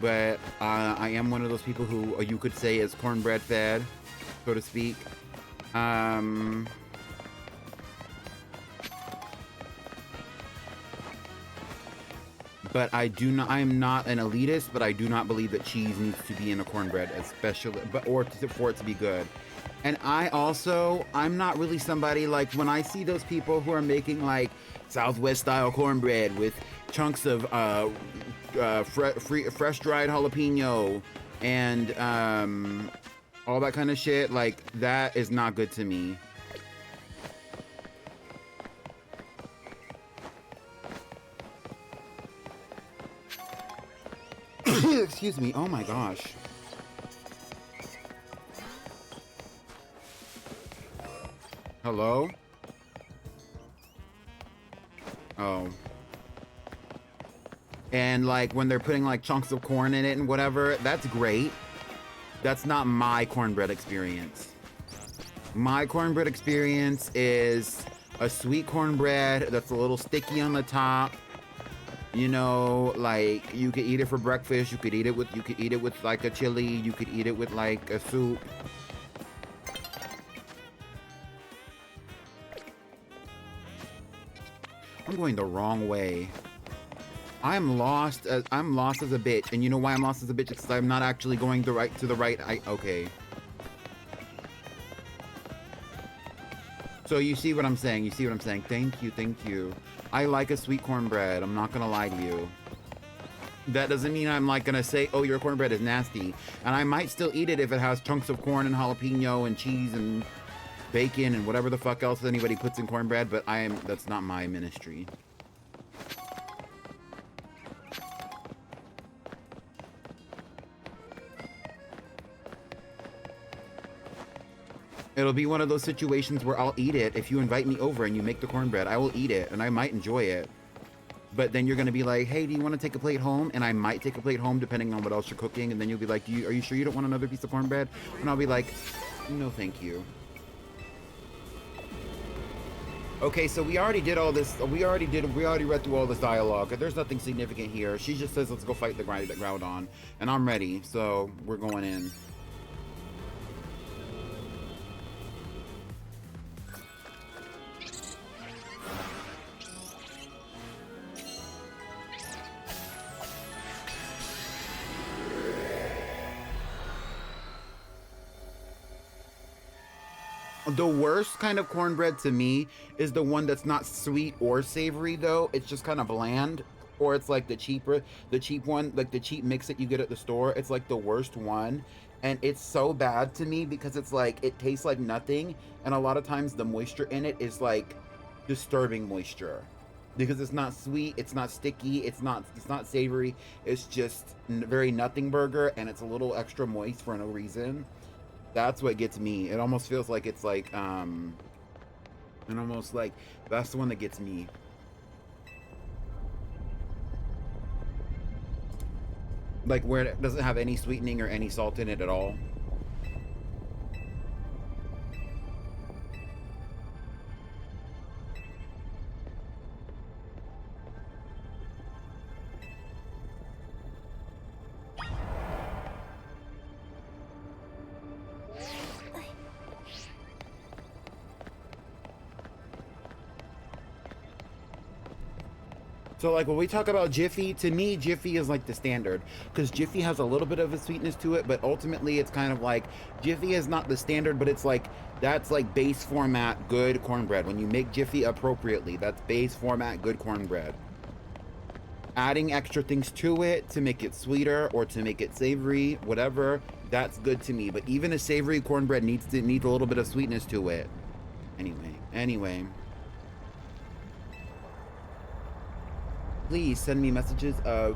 but I am one of those people who you could say is cornbread fed, so to speak. But I am not an elitist, but I do not believe that cheese needs to be in a cornbread, especially, for it to be good. And I'm not really somebody, like, when I see those people who are making, like, Southwest style cornbread with chunks of fresh dried jalapeno and all that kind of shit, like, that is not good to me. Excuse me. Oh my gosh. Hello? Oh. And like when they're putting like chunks of corn in it and whatever, that's great. That's not my cornbread experience. My cornbread experience is a sweet cornbread that's a little sticky on the top. You know, like you could eat it for breakfast, you could eat it with like a chili, you could eat it with like a soup. I'm going the wrong way. I'm lost as a bitch. And you know why I'm lost as a bitch? Because I'm not actually going to the right. Okay. So you see what I'm saying? Thank you. I like a sweet cornbread. I'm not gonna lie to you. That doesn't mean I'm like gonna say, oh, your cornbread is nasty. And I might still eat it if it has chunks of corn and jalapeno and cheese and bacon and whatever the fuck else anybody puts in cornbread, but that's not my ministry. It'll be one of those situations where I'll eat it. If you invite me over and you make the cornbread, I will eat it and I might enjoy it. But then you're going to be like, hey, do you want to take a plate home? And I might take a plate home depending on what else you're cooking. And then you'll be like, are you sure you don't want another piece of cornbread? And I'll be like, no, thank you. Okay, so we already did all this. We already read through all this dialogue. There's nothing significant here. She just says, let's go fight the Groudon. And I'm ready. So we're going in. The worst kind of cornbread to me is the one that's not sweet or savory though. It's just kind of bland, or it's like the cheap one, like the cheap mix that you get at the store. It's like the worst one, and it's so bad to me because it's like it tastes like nothing, and a lot of times the moisture in it is like disturbing moisture because it's not sweet, it's not sticky, it's not savory. It's just very nothing burger, and it's a little extra moist for no reason. That's what gets me. It almost feels like it's like, and almost like, that's the one that gets me. Like where it doesn't have any sweetening or any salt in it at all. So like when we talk about Jiffy, to me, Jiffy is like the standard because Jiffy has a little bit of a sweetness to it, but ultimately it's kind of like Jiffy is not the standard, but it's like that's like base format good cornbread. When you make Jiffy appropriately, that's base format good cornbread. Adding extra things to it to make it sweeter or to make it savory, whatever, that's good to me. But even a savory cornbread needs a little bit of sweetness to it. Anyway. Please send me messages of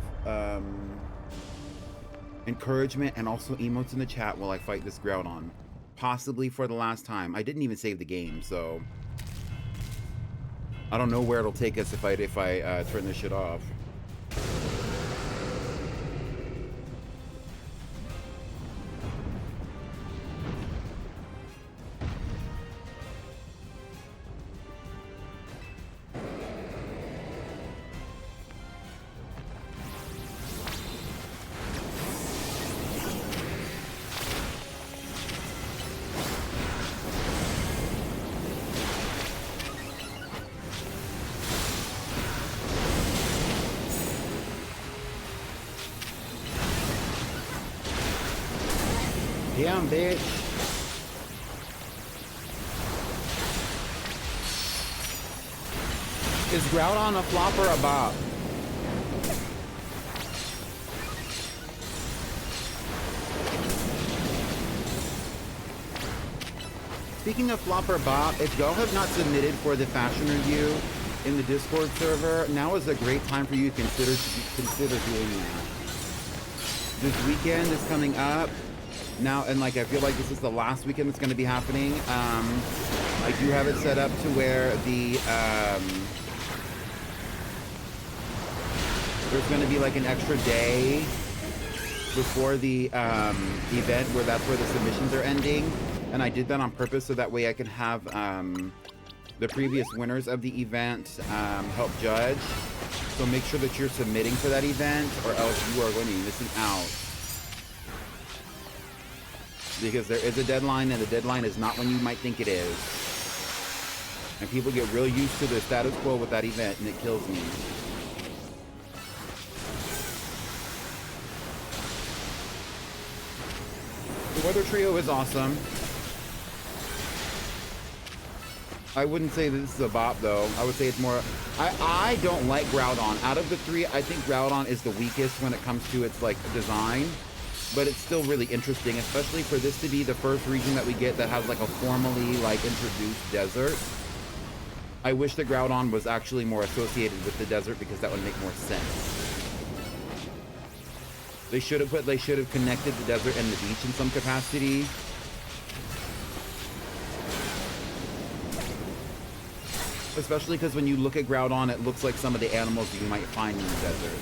encouragement and also emotes in the chat while I fight this Groudon. Possibly for the last time. I didn't even save the game, so I don't know where it'll take us if I turn this shit off. Damn, bitch. Is Groudon a flop or a bop? Speaking of flop or bop, if y'all have not submitted for the fashion review in the Discord server, now is a great time for you to consider doing that. This weekend is coming up. Now, and like I feel like this is the last weekend that's going to be happening. I do have it set up to where there's going to be like an extra day before the event where that's where the submissions are ending, and I did that on purpose so that way I can have the previous winners of the event help judge. So make sure that you're submitting for that event, or else you are going to be missing out. Because there is a deadline, and the deadline is not when you might think it is. And people get real used to the status quo with that event, and it kills me. The weather trio is awesome. I wouldn't say that this is a bop, though. I would say it's more... I don't like Groudon. Out of the three, I think Groudon is the weakest when it comes to its, like, design. But it's still really interesting, especially for this to be the first region that we get that has like a formally like introduced desert. I wish that Groudon was actually more associated with the desert because that would make more sense. They should have connected the desert and the beach in some capacity. Especially because when you look at Groudon, it looks like some of the animals that you might find in the desert.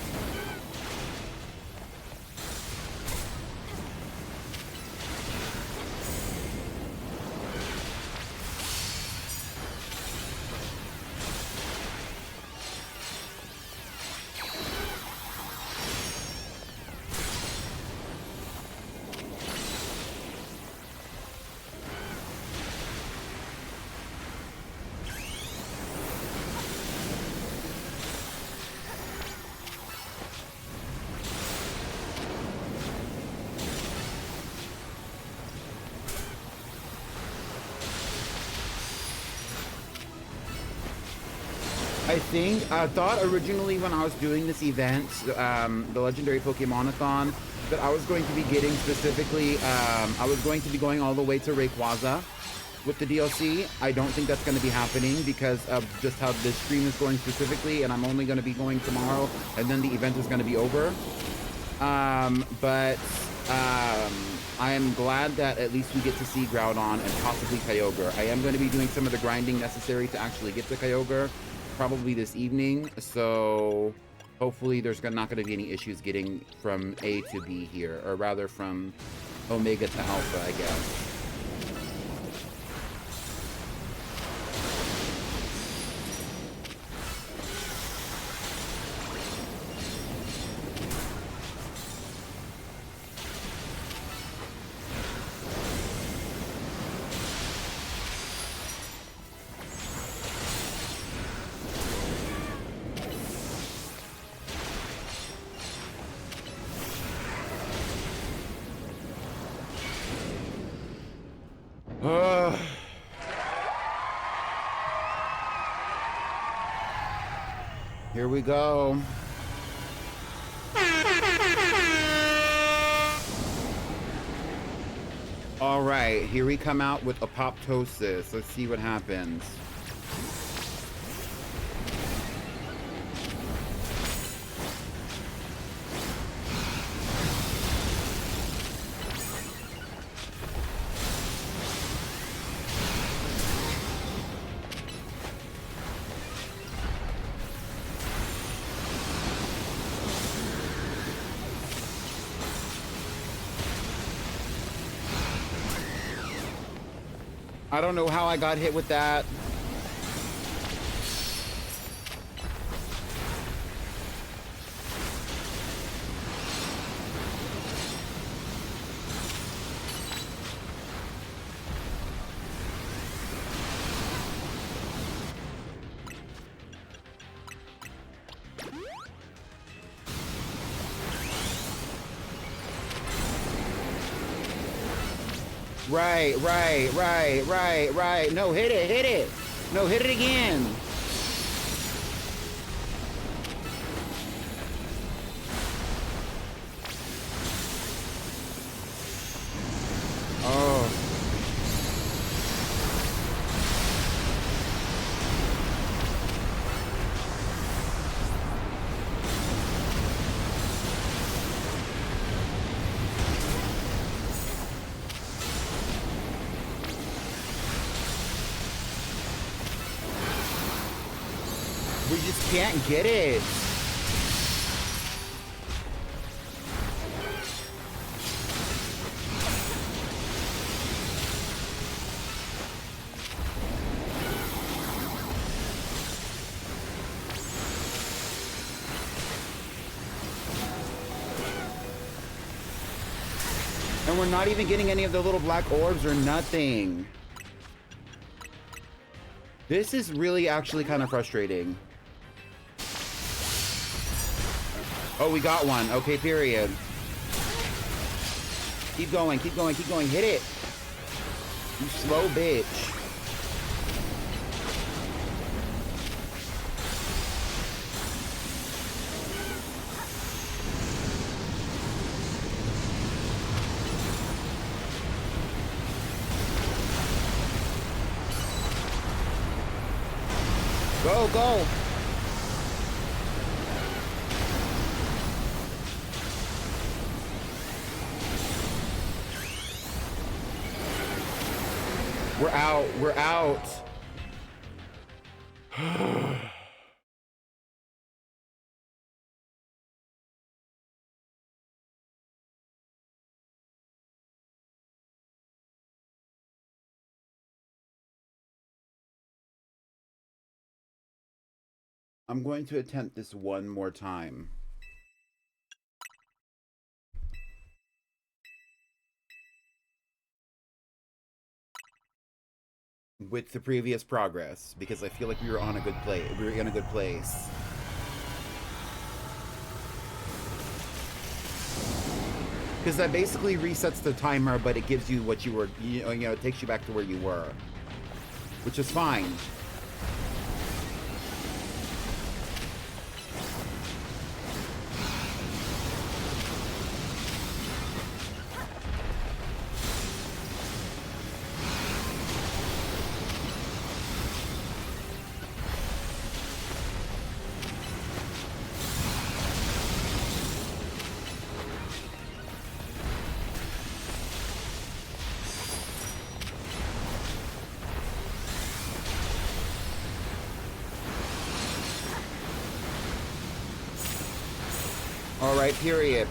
I thought originally when I was doing this event, the Legendary Pokémonathon, that I was going to be getting specifically, I was going to be going all the way to Rayquaza with the DLC. I don't think that's going to be happening because of just how this stream is going specifically, and I'm only going to be going tomorrow, and then the event is going to be over. But I am glad that at least we get to see Groudon and possibly Kyogre. I am going to be doing some of the grinding necessary to actually get to Kyogre, probably this evening, so hopefully there's not going to be any issues getting from A to B here, or rather from Omega to Alpha, I guess. Here we go. All right, here we come out with apoptosis. Let's see what happens. I don't know how I got hit with that. Right. No, hit it. No, hit it again. Oh. We just can't get it. And we're not even getting any of the little black orbs or nothing. This is really actually kind of frustrating. Oh, we got one. Okay, period. Keep going. Hit it. You slow bitch. Go. We're out. I'm going to attempt this one more time. With the previous progress, because I feel like we were on a good place. We were in a good place. Because that basically resets the timer, but it gives you what you were, you know, it takes you back to where you were, which is fine. All right, period.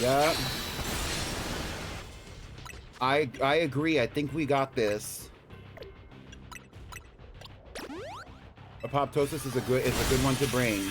Yeah. I agree. I think we got this. Apoptosis is a good one to bring.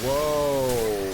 Whoa.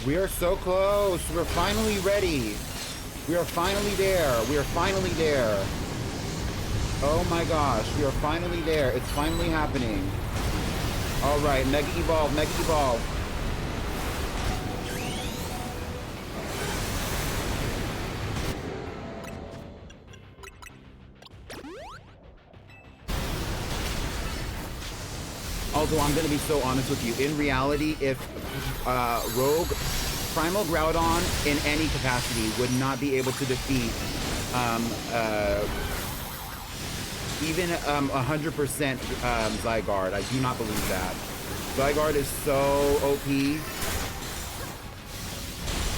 We are so close. We're finally ready. We are finally there. We are finally there. Oh my gosh, we are finally there. It's finally happening. All right, Mega Evolve, Mega Evolve. Although I'm going to be so honest with you, in reality, if Rogue Primal Groudon in any capacity would not be able to defeat even 100% Zygarde. I do not believe that. Zygarde is so OP.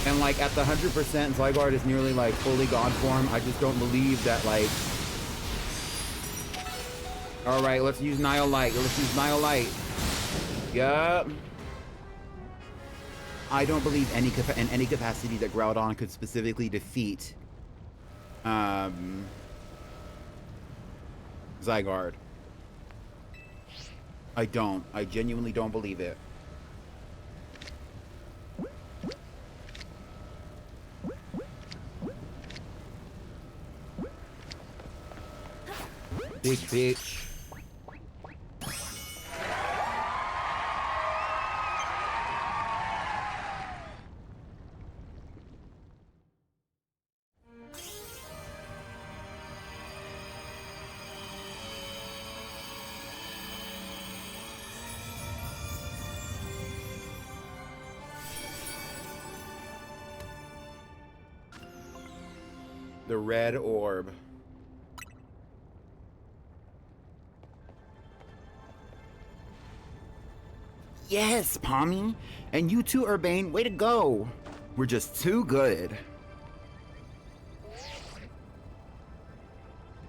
And like at the 100%, Zygarde is nearly like fully God form. I just don't believe that like... All right, let's use Nihilite. Let's use Nihilite. Yup. I don't believe in any capacity that Groudon could specifically defeat Zygarde. I don't. I genuinely don't believe it. Big bitch. The red orb. Yes, Pommy. And you too, Urbane. Way to go. We're just too good.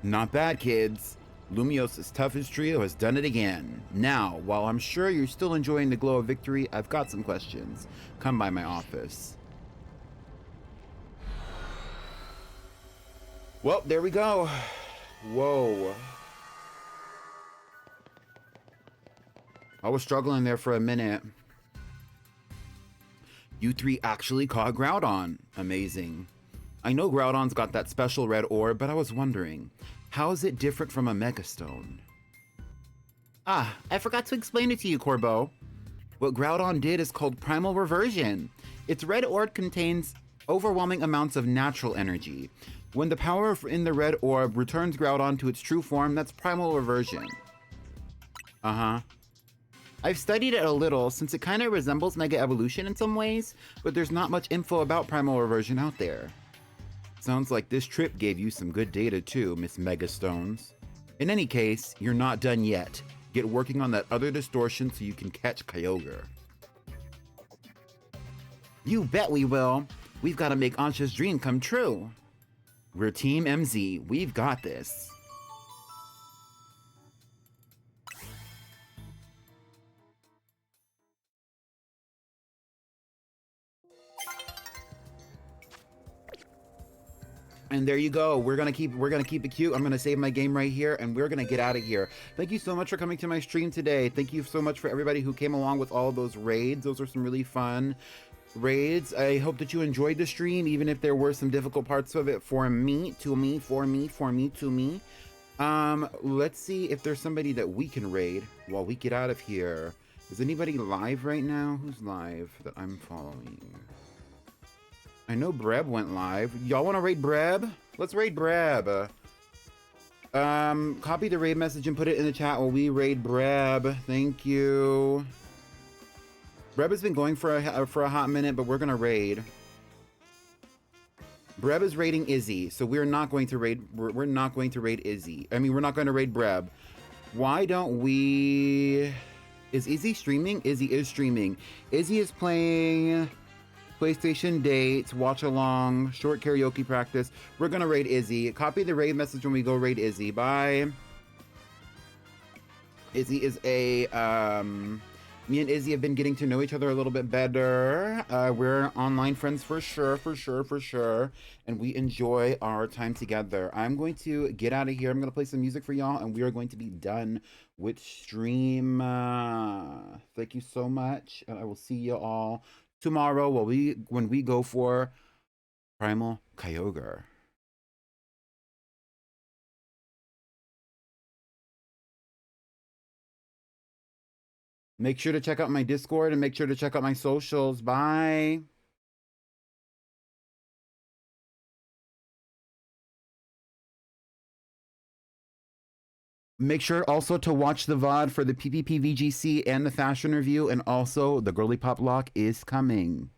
Not bad, kids. Lumios's toughest trio has done it again. Now, while I'm sure you're still enjoying the glow of victory, I've got some questions. Come by my office. Well, there we go. Whoa. I was struggling there for a minute. You three actually caught Groudon. Amazing. I know Groudon's got that special red orb, but I was wondering, how is it different from a Megastone? Ah, I forgot to explain it to you, Corbo. What Groudon did is called Primal Reversion. Its red orb contains overwhelming amounts of natural energy. When the power in the red orb returns Groudon to its true form, that's Primal Reversion. Uh-huh. I've studied it a little since it kind of resembles Mega Evolution in some ways, but there's not much info about Primal Reversion out there. Sounds like this trip gave you some good data too, Miss Megastones. In any case, you're not done yet. Get working on that other distortion so you can catch Kyogre. You bet we will. We've got to make Ansha's dream come true. We're Team MZ. We've got this. And there you go. We're gonna keep it cute. I'm gonna save my game right here, and we're gonna get out of here. Thank you so much for coming to my stream today. Thank you so much for everybody who came along with all of those raids. Those are some really fun raids. I hope that you enjoyed the stream, even if there were some difficult parts of it for me, to me, for me, to me. Let's see if there's somebody that we can raid while we get out of here. Is anybody live right now? Who's live that I'm following? I know Breb went live. Y'all want to raid Breb? Let's raid Breb. Copy the raid message and put it in the chat while we raid Breb. Thank you. Breb has been going for a hot minute, but we're gonna raid. Breb is raiding Izzy, so we're not going to raid. We're not going to raid Izzy. I mean, we're not going to raid Breb. Why don't we? Is Izzy streaming? Izzy is streaming. Izzy is playing PlayStation dates, watch along, short karaoke practice. We're gonna raid Izzy. Copy the raid message when we go raid Izzy. Bye. Izzy is a me and Izzy have been getting to know each other a little bit better. We're online friends for sure, and we enjoy our time together. I'm going to get out of here. I'm going to play some music for y'all, and we are going to be done with stream. Thank you so much, and I will see you all tomorrow when we go for Primal Kyogre. Make sure to check out my Discord and make sure to check out my socials. Bye. Make sure also to watch the VOD for the PPP VGC and the fashion review, and also the Girly Pop Lock is coming.